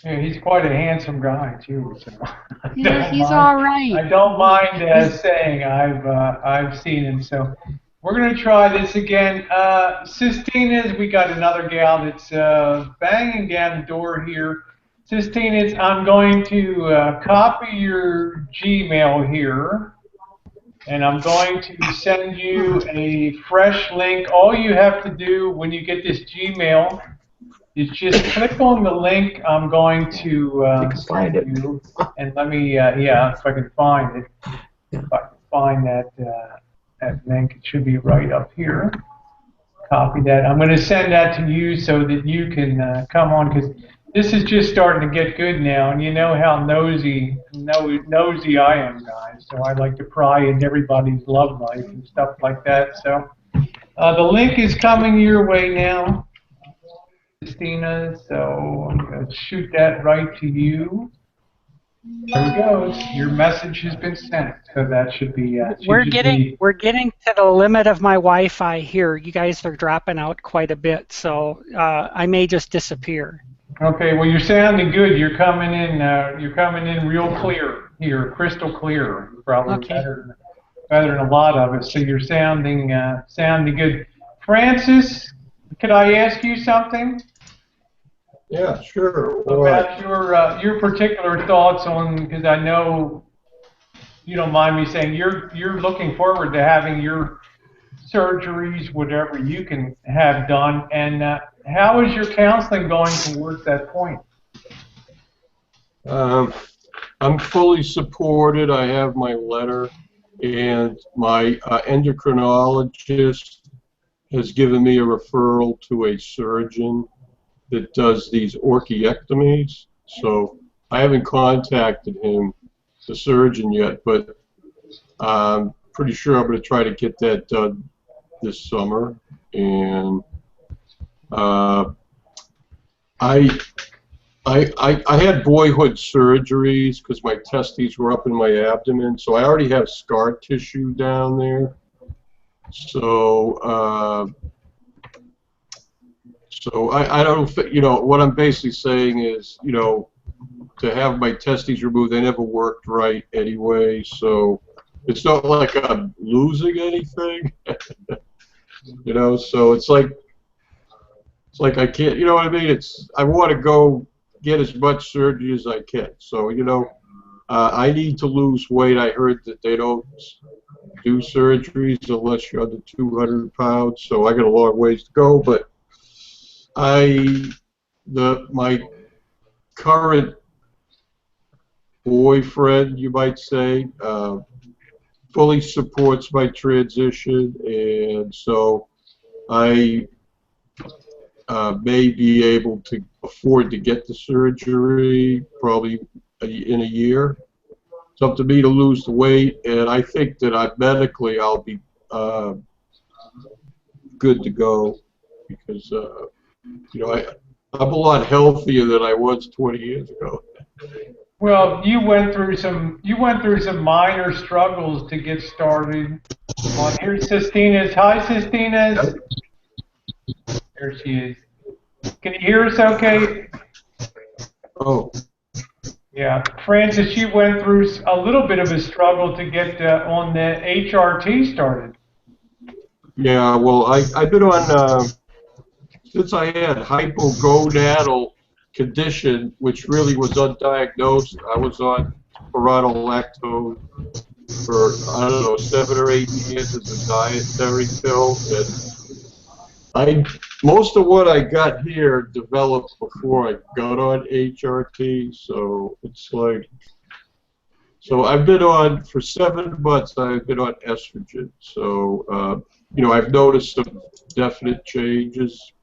Yeah, he's quite a handsome guy too. So yeah, he's all right. I don't mind saying I've seen him. So we're gonna try this again. Sistina's, we got another gal that's banging down the door here. Sistina's, I'm going to copy your Gmail here, and I'm going to send you a fresh link. All you have to do when you get this Gmail is just click on the link I'm going to send you, and let me, if I can find it. If I can find that link, it should be right up here. Copy that. I'm going to send that to you so that you can come on, because this is just starting to get good now, and you know how nosy I am, guys. So I like to pry into everybody's love life and stuff like that. So the link is coming your way now, Christina. So I'm going to shoot that right to you. There it goes. Your message has been sent. So that should be. We're getting to the limit of my Wi-Fi here. You guys are dropping out quite a bit, so I may just disappear. Okay, well, you're sounding good. You're coming in real clear here, crystal clear. Probably okay. better than a lot of us. So you're sounding good. Francis, could I ask you something? Yeah, sure. About your particular thoughts on, because I know you don't mind me saying you're looking forward to having your surgeries, whatever you can have done, and how is your counseling going towards that point? I'm fully supported. I have my letter, and my endocrinologist has given me a referral to a surgeon that does these orchiectomies. So I haven't contacted him, the surgeon, yet, but I'm pretty sure I'm going to try to get that done this summer. And I had boyhood surgeries because my testes were up in my abdomen, so I already have scar tissue down there. So I don't think, what I'm basically saying is, to have my testes removed, they never worked right anyway, so it's not like I'm losing anything, so it's like I can't, you know what I mean? I want to go get as much surgery as I can. So, I need to lose weight. I heard that they don't do surgeries unless you're under 200 pounds, so I got a long ways to go, but My current boyfriend, you might say, fully supports my transition, and so I may be able to afford to get the surgery probably in a year. It's up to me to lose the weight, and I think that medically I'll be good to go because I'm a lot healthier than I was 20 years ago. Well, you went through some minor struggles to get started. Well, here's Sistina's. Hi, Sistina's. There she is. Can you hear us okay? Oh. Yeah. Francis, you went through a little bit of a struggle to get on the HRT started. Yeah, well, I've been on, since I had hypogonadal condition, which really was undiagnosed. I was on spironolactone for, I don't know, 7 or 8 years as a dietary pill, and most of what I got here developed before I got on HRT, so it's like, so I've been on, for 7 months, I've been on estrogen, so, I've noticed some definite changes.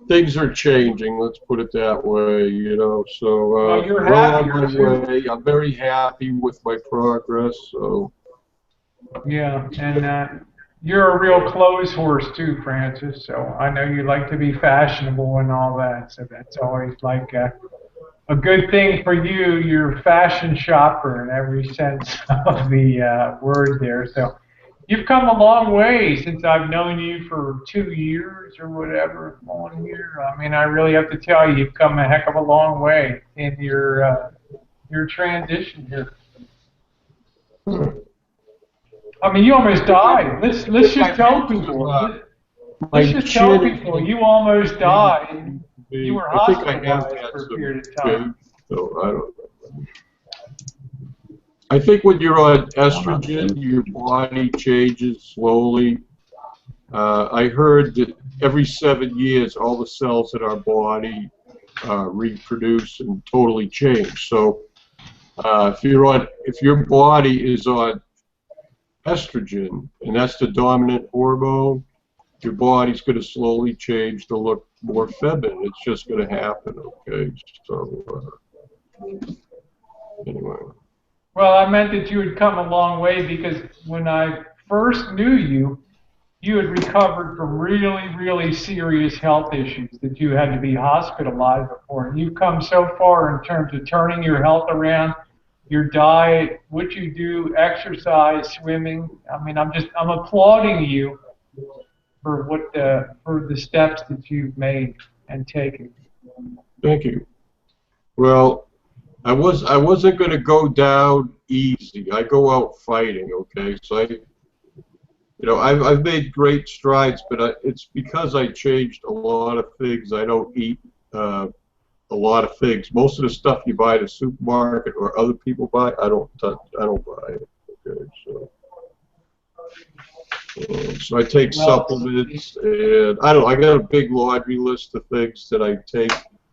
Things are changing, let's put it that way, so Well, you're we're on happier, my too. way. I'm very happy with my progress, so. Yeah, and you're a real clothes horse too, Francis, so I know you like to be fashionable and all that, so that's always like a good thing for you. You're a fashion shopper in every sense of the word there, so you've come a long way since I've known you for 2 years or whatever on here. I mean, I really have to tell you, you've come a heck of a long way in your transition here. I mean, you almost died. Let's just tell people. Let's just tell people you almost died. You were hospitalized for a period of time. So I don't know. I think when you're on estrogen, your body changes slowly. I heard that every 7 years, all the cells in our body reproduce and totally change. So if your body is on estrogen, and that's the dominant hormone, your body's going to slowly change to look more feminine. It's just going to happen, okay? So, anyway. Well, I meant that you had come a long way because when I first knew you, you had recovered from really, really serious health issues that you had to be hospitalized before. And you've come so far in terms of turning your health around, your diet, what you do, exercise, swimming. I mean, I'm applauding you for for the steps that you've made and taken. Thank you. Well, I wasn't going to go down easy. I go out fighting, okay? So I've made great strides, but it's because I changed a lot of things. I don't eat a lot of things. Most of the stuff you buy at a supermarket or other people buy, I don't touch. I don't buy it. Okay, so I take supplements, and I got a big laundry list of things that I take.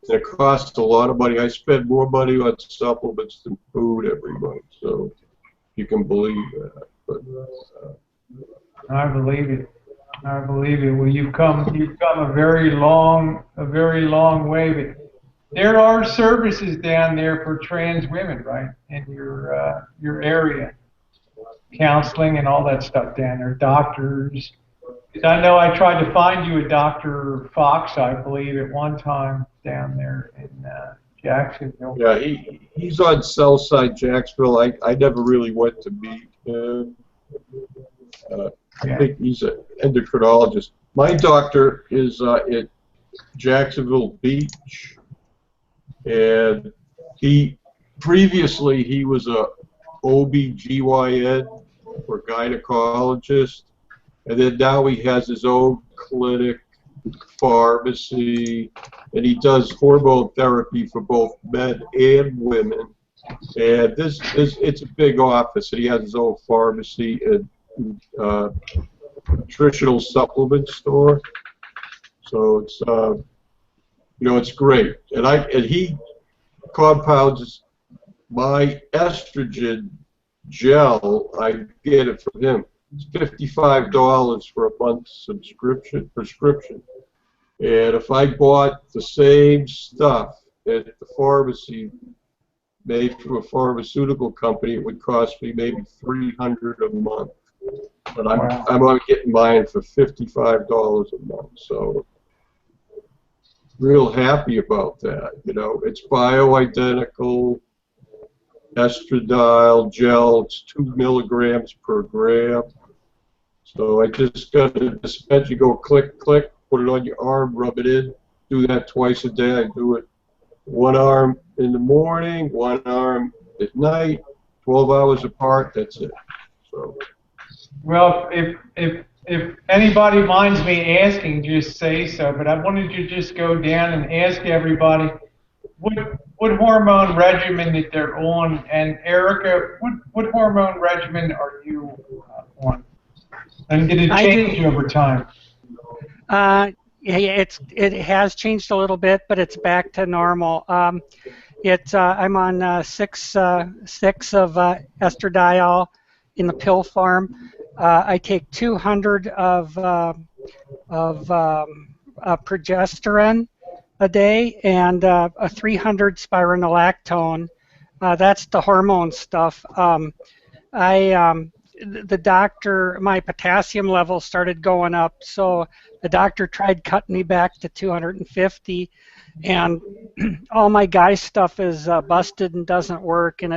And it costs a lot of money. I spend more money on supplements than food every month, so you can believe that. But, I believe it. I believe it. Well, you've come a very long way. But there are services down there for trans women, right, in your area, counseling and all that stuff down there. Doctors. I know I tried to find you a Dr. Fox, I believe, at one time down there in Jacksonville. Yeah, he's on Southside Jacksonville. I never really went to meet him. I think he's an endocrinologist. My doctor is at Jacksonville Beach, and previously he was a OB/GYN or gynecologist, and then now he has his own clinic, pharmacy, and he does hormone therapy for both men and women. And it's a big office, and he has his own pharmacy, and nutritional supplement store. So it's it's great. And he compounds my estrogen gel. I get it from him. It's $55 for a month prescription. And if I bought the same stuff at the pharmacy made from a pharmaceutical company, it would cost me maybe $300 a month. But I'm getting mine for $55 a month. So real happy about that. It's bioidentical estradiol gel. It's 2 milligrams per gram. So I just got a dispenser. You go click, click, put it on your arm, rub it in. Do that twice a day. I do it one arm in the morning, one arm at night, 12 hours apart. That's it. So. Well, if anybody minds me asking, just say so. But I wanted to just go down and ask everybody what hormone regimen that they're on. And Erica, what hormone regimen are you on? And did it change over time? It has changed a little bit, but it's back to normal. I'm on 6 of estradiol in the pill form. I take 200 of progesterone a day and a 300 spironolactone. That's the hormone stuff. The doctor, my potassium level started going up, so the doctor tried cutting me back to 250, and all my guy stuff is busted and doesn't work, and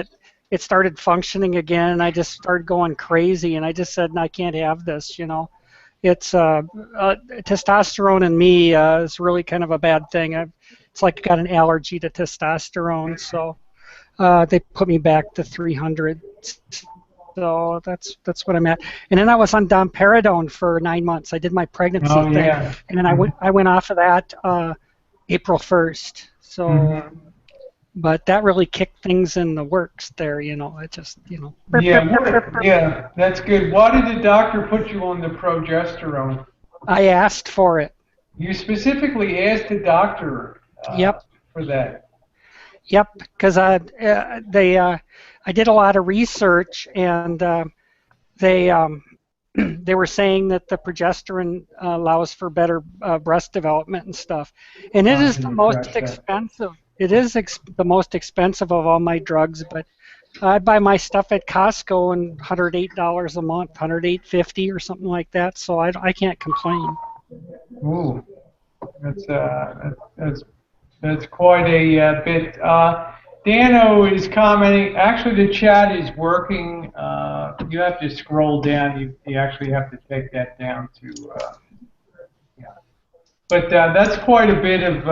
it started functioning again, and I just started going crazy, and I just said, I can't have this, It's testosterone in me is really kind of a bad thing. It's like I got an allergy to testosterone, so they put me back to 300. So that's what I'm at. And then I was on domperidone for 9 months. I did my pregnancy thing, and then I went off of that April 1st. So, but that really kicked things in the works there. It just Yeah, that's good. Why did the doctor put you on the progesterone? I asked for it. You specifically asked the doctor. For that. Yep, because I did a lot of research, and they were saying that the progesterone allows for better breast development and stuff. And it is the most expensive. It is the most expensive of all my drugs, but I buy my stuff at Costco and $108 a month, $108.50 or something like that. So I can't complain. Ooh, that's quite a bit. Dano is commenting. Actually, the chat is working. You have to scroll down. You actually have to take that down to. But that's quite a bit of.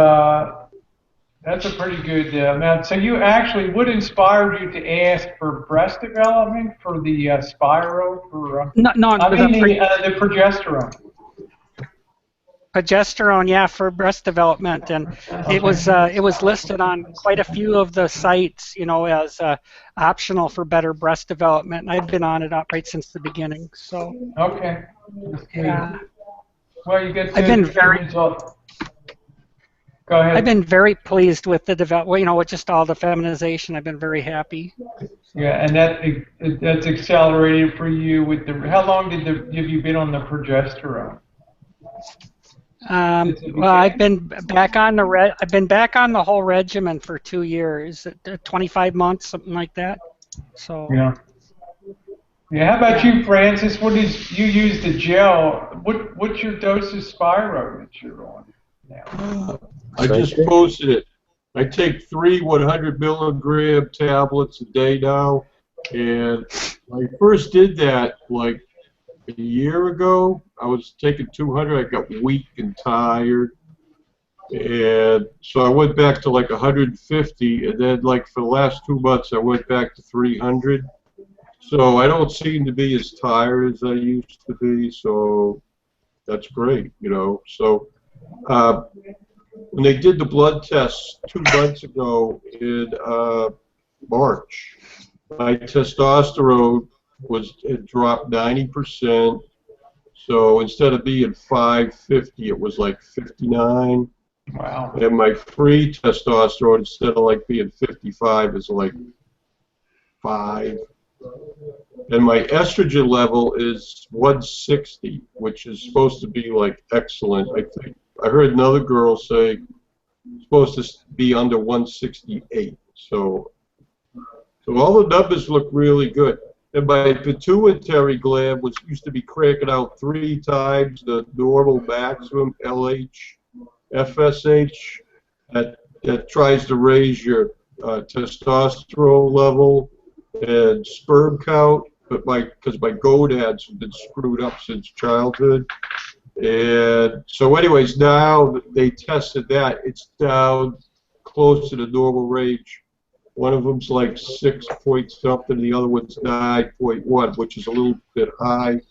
That's a pretty good amount. So what inspired you to ask for breast development for the Spiro? The progesterone. Progesterone, for breast development, and it was listed on quite a few of the sites, as optional for better breast development. And I've been on it right since the beginning. So. Okay. Yeah. Well, you get. Go ahead. I've been very pleased with the with just all the feminization. I've been very happy. Yeah, and that's accelerated for you with the. How long have you been on the progesterone? Well, I've been back on the whole regimen for 2 years, 25 months, something like that. So. Yeah. Yeah. How about you, Francis? You use the gel? What's your dose of Spiro that you're on now? I just posted it. I take 3 100 milligram tablets a day now, and when I first did that like a year ago, I was taking 200. I got weak and tired, and so I went back to like 150, and then like for the last 2 months I went back to 300. So I don't seem to be as tired as I used to be, so that's great, So when they did the blood tests 2 months ago in March, my testosterone had dropped 90%, So instead of being 550, it was like 59. Wow. And my free testosterone, instead of like being 55, is like 5. And my estrogen level is 160, which is supposed to be like excellent. I think I heard another girl say it's supposed to be under 168. So all the numbers look really good. And my pituitary gland used to be cranking out 3 times the normal maximum LH, FSH, that tries to raise your testosterone level and sperm count, but because my gonads have been screwed up since childhood. And so anyways, now they tested that. It's down close to the normal range. One of them's like 6 point something, the other one's 9.1, which is a little bit high,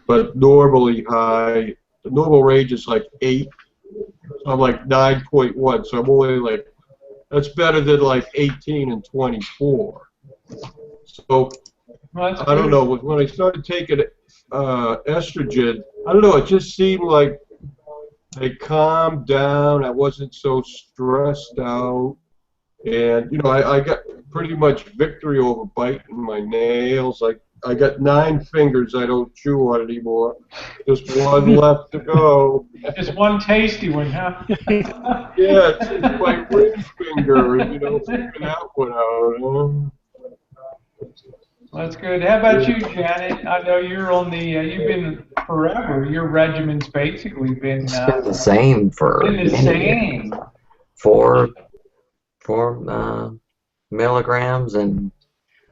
but normally high. The normal range is like 8. So I'm like 9.1, so I'm only like, that's better than like 18 and 24. So Well, I don't know, when I started taking estrogen, I don't know, it just seemed like I calmed down, I wasn't so stressed out, and you know, I got pretty much victory over biting my nails. I got 9 fingers I don't chew on anymore. Just one left to go. Just one tasty one, huh? Yeah, it's my ring finger, you know, figure that one out. That's good. How about you, Janet? I know you're on the, you've been forever. Your regimen's basically been, It's been the same for been the many same. years. 4 milligrams, and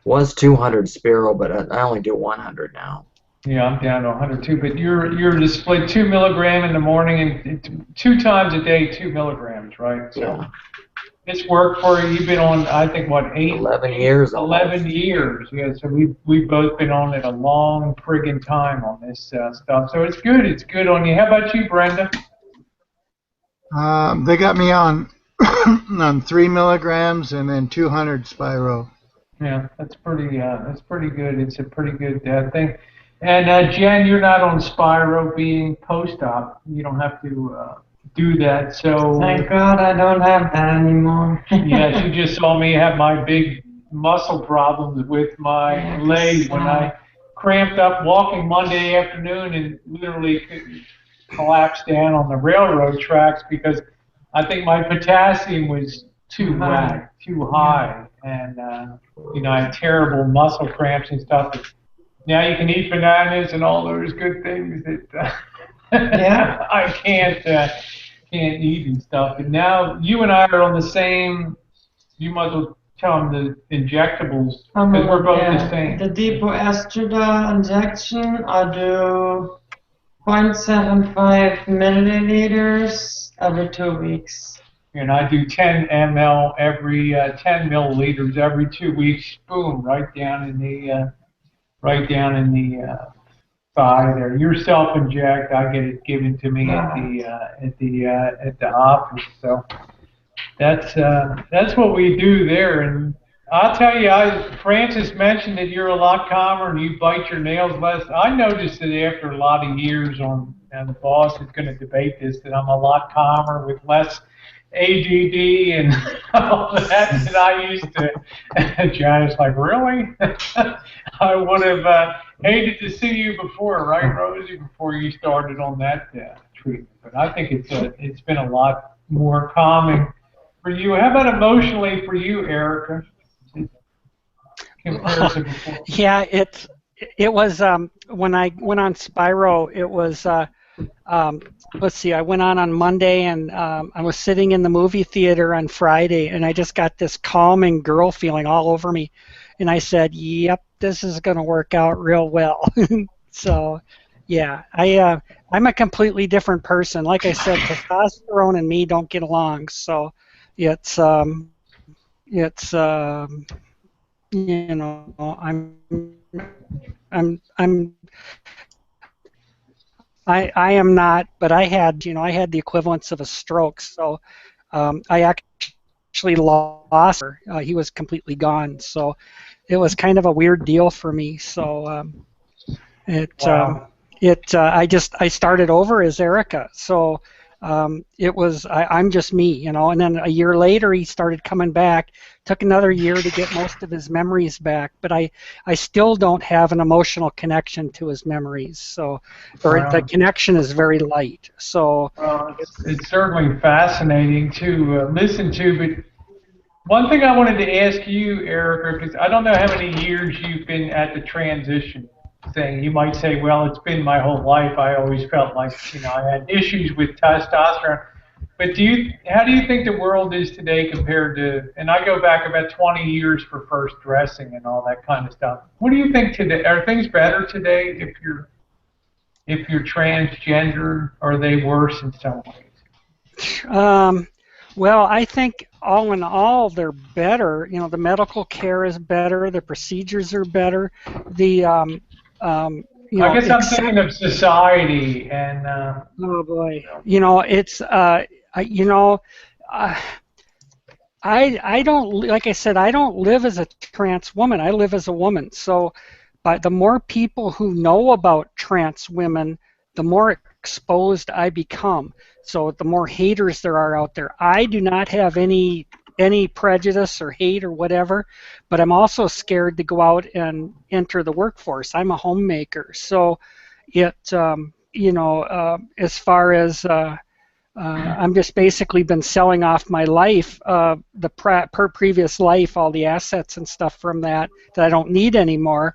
was 200 spiral, but I only do 100 now. Yeah, I'm down to 102, but you're to split 2 milligram in the morning and 2 times a day, 2 milligrams, right? So Yeah. it's worked for you. You've been on, I think, what, 11 years. 11 years. Yeah, so we've both been on it a long friggin' time on this stuff. So it's good. It's good on you. How about you, Brenda? They got me on on 3 milligrams and then 200 Spiro. Yeah, that's pretty good. It's a pretty good thing. And Jen, you're not on Spiro being post-op. You don't have to do that. So Thank God I don't have that anymore. yeah, she just saw me have my big muscle problems with my leg when I cramped up walking Monday afternoon and literally collapsed down on the railroad tracks because I think my potassium was too high, and you know, I had terrible muscle cramps and stuff. Now you can eat bananas and all those good things that Yeah. I can't eat and stuff. And now you and I are on the same. You might as well tell them the injectables because we're both the same. The depot estradiol injection, I do 0.75 milliliters every 2 weeks. And I do 10 ml every 10 milliliters every 2 weeks. Boom, right down in the thigh there. You self-inject. I get it given to me at the office. So that's what we do there. And I'll tell you, Francis mentioned that you're a lot calmer and you bite your nails less. I noticed that after a lot of years and the boss is going to debate this, that I'm a lot calmer with less ADD and all that I used to. John is like, really? I would have hated to see you before, right, Rosie, before you started on that treatment. But I think it's been a lot more calming for you. How about emotionally for you, Erica? Yeah, it was when I went on Spiro, it was let's see, I went on Monday, and I was sitting in the movie theater on Friday, and I just got this calming girl feeling all over me, and I said, yep, this is going to work out real well. So yeah, I'm a completely different person. Like I said, testosterone and me don't get along, so it's you know, I am not, but I had the equivalence of a stroke, so I actually lost her. He was completely gone, so it was kind of a weird deal for me. So Wow. I started over as Erica. So I'm just me, you know. And then a year later, he started coming back. Took another year to get most of his memories back, but I still don't have an emotional connection to his memories. So, or the connection is very light. So, well, it's certainly fascinating to listen to. But one thing I wanted to ask you, Erica, because I don't know how many years you've been at the transition thing. You might say, well, it's been my whole life. I always felt like, you know, I had issues with testosterone. But how do you think the world is today compared to, and I go back about 20 years for first dressing and all that kind of stuff. What do you think today? Are things better today if you're transgender? Or are they worse in some ways? Well, I think all in all, they're better. You know, the medical care is better. The procedures are better. The you know, I guess I'm thinking of society and. Oh boy, you know, it's you know, I don't, like I said, I don't live as a trans woman. I live as a woman. So, but the more people who know about trans women, the more exposed I become. So the more haters there are out there. I do not have any prejudice or hate or whatever, but I'm also scared to go out and enter the workforce. I'm a homemaker, so it you know, as far as I'm just basically been selling off my life, previous life, all the assets and stuff from that I don't need anymore.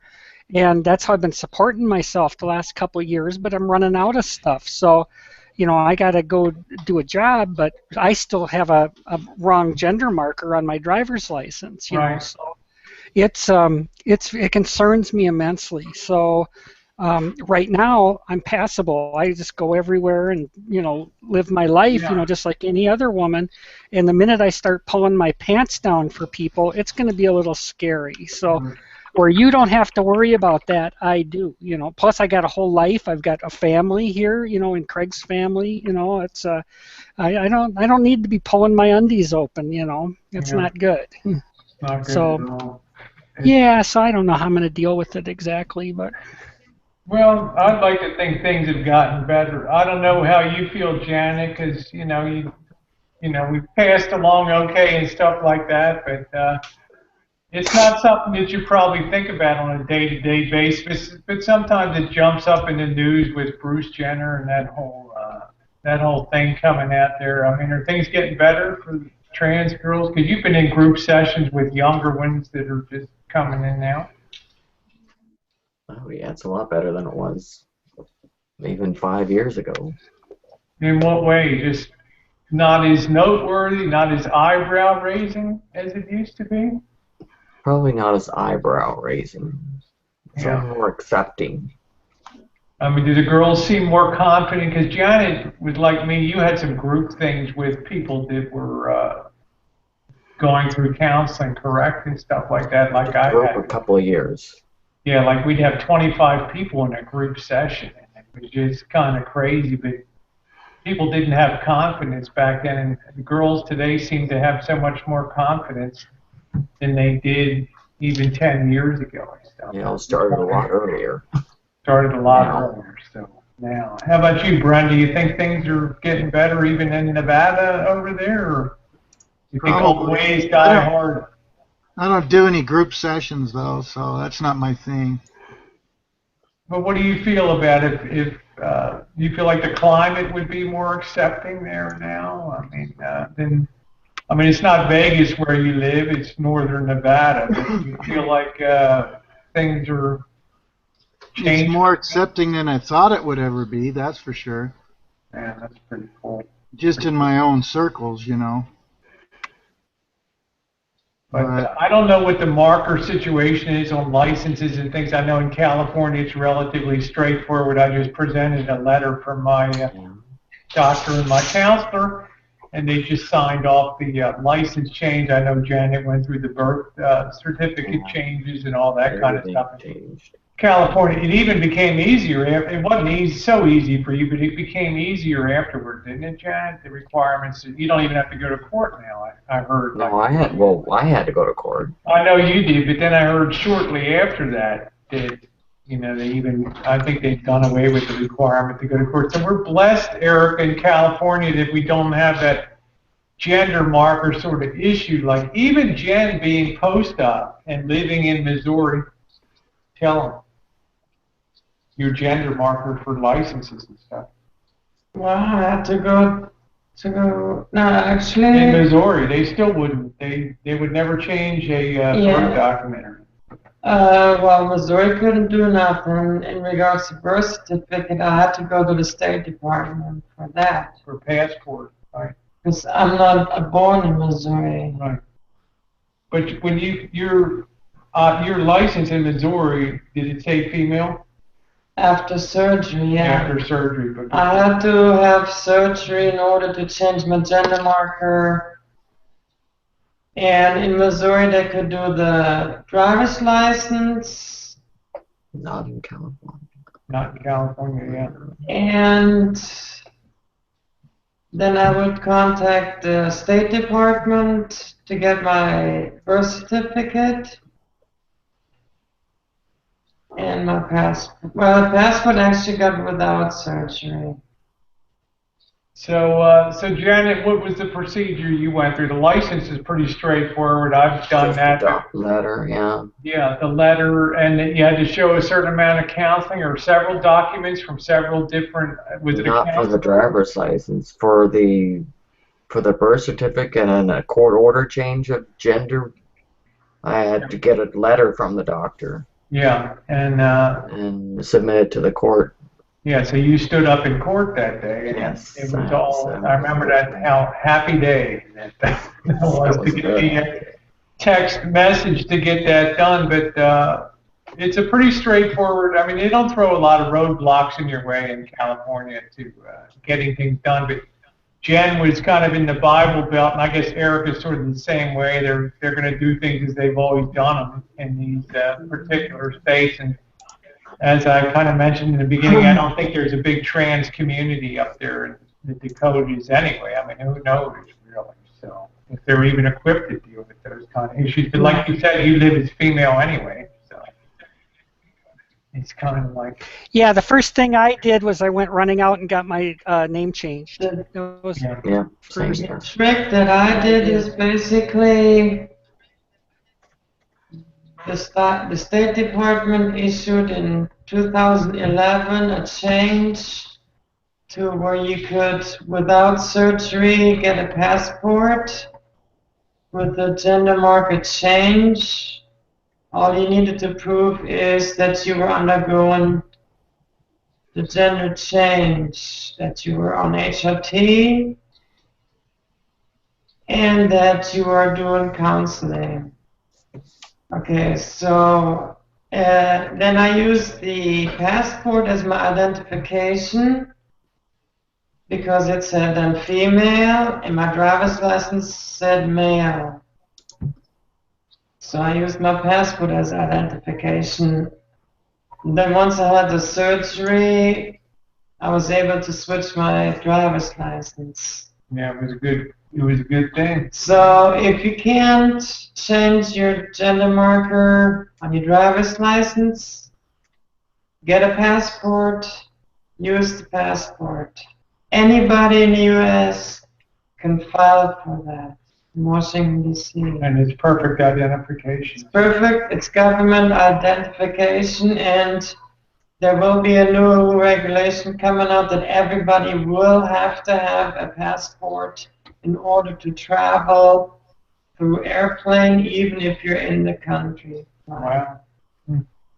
And that's how I've been supporting myself the last couple of years, but I'm running out of stuff. So, you know, I got to go do a job, but I still have a wrong gender marker on my driver's license, you know. So it concerns me immensely. So right now I'm passable. I just go everywhere and, you know, live my life, you know, just like any other woman. And the minute I start pulling my pants down for people, it's going to be a little scary. So where you don't have to worry about that, I do, you know. Plus I got a whole life. I've got a family here, you know, in Craig's family, you know. It's I don't need to be pulling my undies open, you know. It's not good. Not good so at all. yeah, so I don't know how I'm going to deal with it exactly, but Well, I'd like to think things have gotten better. I don't know how you feel, Janet, because you know we've passed along okay and stuff like that, but it's not something that you probably think about on a day-to-day basis. But sometimes it jumps up in the news with Bruce Jenner and that whole thing coming out there. I mean, are things getting better for trans girls? Because you've been in group sessions with younger ones that are just coming in now. Oh yeah, it's a lot better than it was even 5 years ago. In what way? Just not as noteworthy, not as eyebrow raising as it used to be? Probably not as eyebrow raising. So more accepting. I mean, do the girls seem more confident? Because Janet was like me. You had some group things with people that were going through counseling, correct, and stuff like that. Like I had a couple of years. Yeah, like we'd have 25 people in a group session, and it was just kind of crazy. But people didn't have confidence back then, and the girls today seem to have so much more confidence than they did even 10 years ago and stuff. Yeah, it started a lot earlier. Started a lot earlier. So now, how about you, Brenda? You think things are getting better even in Nevada over there, or you think old ways die hard? I don't do any group sessions though, so that's not my thing. But what do you feel about it? If you feel like the climate would be more accepting there now? I mean, it's not Vegas where you live; it's northern Nevada. But do you feel like things are changing? It's more accepting than I thought it would ever be. That's for sure. Yeah, that's pretty cool. Just in my own circles, you know. But I don't know what the marker situation is on licenses and things. I know in California it's relatively straightforward. I just presented a letter from my doctor and my counselor, and they just signed off the license change. I know Janet went through the birth certificate changes and all that kind of stuff. Changed. California, it even became easier. It wasn't so easy for you, but it became easier afterward, didn't it, Janet? The requirements, you don't even have to go to court now, I heard. No, I had to go to court. I know you did, but then I heard shortly after that You know, I think they've done away with the requirement to go to court. So we're blessed, Eric, in California that we don't have that gender marker sort of issue. Like even Jen being post-op and living in Missouri, tell them your gender marker for licenses and stuff. Well, I had to go. No, In actually, Missouri, they still wouldn't. They would never change a birth document. well, Missouri couldn't do nothing in regards to birth certificate. I had to go to the State Department for that. For passport, right? Because I'm not born in Missouri. Right. But when your license in Missouri, did it say female? After surgery, yeah. After surgery, but I had to have surgery in order to change my gender marker. And in Missouri, they could do the driver's license. Not in California. not in California, yeah. And then I would contact the State Department to get my birth certificate and my passport. Well, the passport actually got without surgery. So, Janet, what was the procedure you went through? The license is pretty straightforward. I've done Just that. the letter, yeah. Yeah, the letter, and you had to show a certain amount of counseling or several documents from several different. Was it Not a for the counselor? driver's license, for the birth certificate and a court order change of gender. I had to get a letter from the doctor Yeah, and submit it to the court. yeah. So you stood up in court that day, and Yes, it was all. I remember that how happy day that was to get the text message to get that done. But it's a pretty straightforward. I mean, they don't throw a lot of roadblocks in your way in California to getting things done. But Jen was kind of in the Bible Belt, and I guess Eric is sort of the same way. They're going to do things as they've always done them in these particular states. And as I kind of mentioned in the beginning, I don't think there's a big trans community up there in the Dakotas anyway. I mean, who knows really? So if they're even equipped to deal with those kind of issues. But like you said, you live as female anyway, so it's kind of like. Yeah, the first thing I did was I went running out and got my name changed. The That was Yeah, same first. here. trick that I did is basically the State Department issued in 2011 a change to where you could, without surgery, get a passport with the gender marker change. All you needed to prove is that you were undergoing the gender change, that you were on HRT, and that you are doing counseling. Okay, so then I use the passport as my identification because it said then female and my driver's license said male. So I used my passport as identification. And then once I had the surgery, I was able to switch my driver's license. Yeah, it was a good. It was a good thing. So if you can't change your gender marker on your driver's license, get a passport, use the passport. Anybody in the U.S. can file for that in Washington, D.C. And it's perfect identification. It's perfect, it's government identification, and there will be a new regulation coming out that everybody will have to have a passport in order to travel through airplane, even if you're in the country. Wow.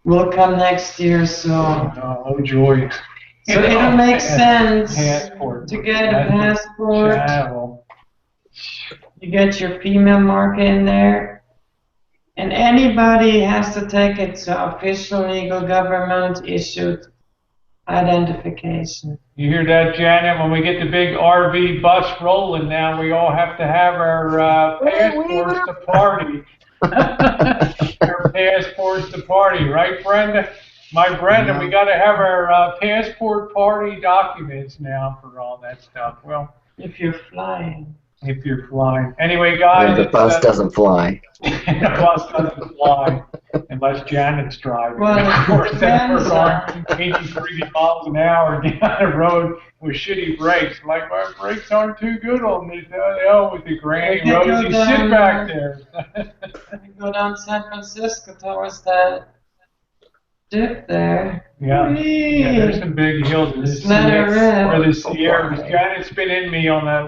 Will come next year, so Oh, joy. so it'll make sense Passport. to get a passport. Travel. You get your female marker in there, and anybody has to take it to official legal government issued identification. You hear that, Janet? When we get the big RV bus rolling now, we all have to have our passports to party. Our passports to party, right, Brenda? My Brenda, we got to have our passport party documents now for all that stuff. Well, If you're flying. if you're flying. Anyway, guys, And the bus doesn't fly. the bus doesn't fly unless Janet's driving. Well, Of course, then we're depends going 83 miles an hour down the road with shitty brakes. Like, my brakes aren't too good on this. Oh, with the granny They go Rosie, down, sit back there. You go down San Francisco towards that dip there. Yeah, there's some big hills in the Sierras. Janet's been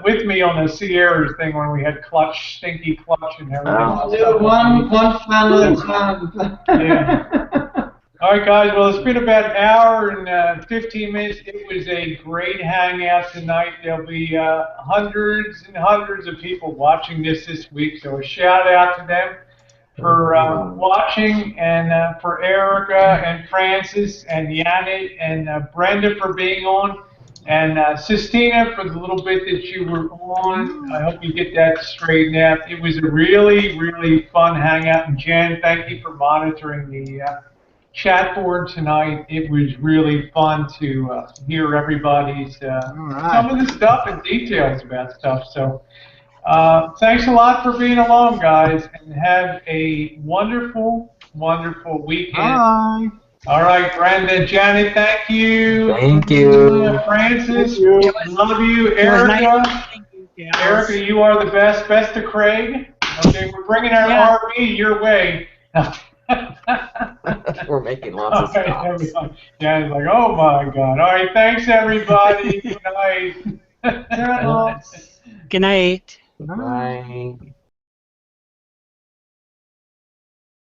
with me on the Sierras thing when we had stinky clutch and everything. Do one final jump. Yeah. All right, guys. Well, it's been about an hour and 15 minutes. It was a great hangout tonight. There'll be hundreds and hundreds of people watching this week, so a shout out to them for watching, and for Erica and Francis and Janet and Brenda for being on, and Sistina for the little bit that you were on. I hope you get that straightened out. It was a really, really fun hangout. And Jen, thank you for monitoring the chat board tonight. It was really fun to hear everybody's some of the stuff and details about stuff. So thanks a lot for being along, guys, and have a wonderful, wonderful weekend. Bye. All right, Brandon, Janet, thank you. Thank you. Francis, love you. Erica, you are the best. Best to Craig. Okay, we're bringing our RV your way. We're making lots of stuff. Janet's like, oh my God. All right, thanks everybody. Good night. Good night. Bye.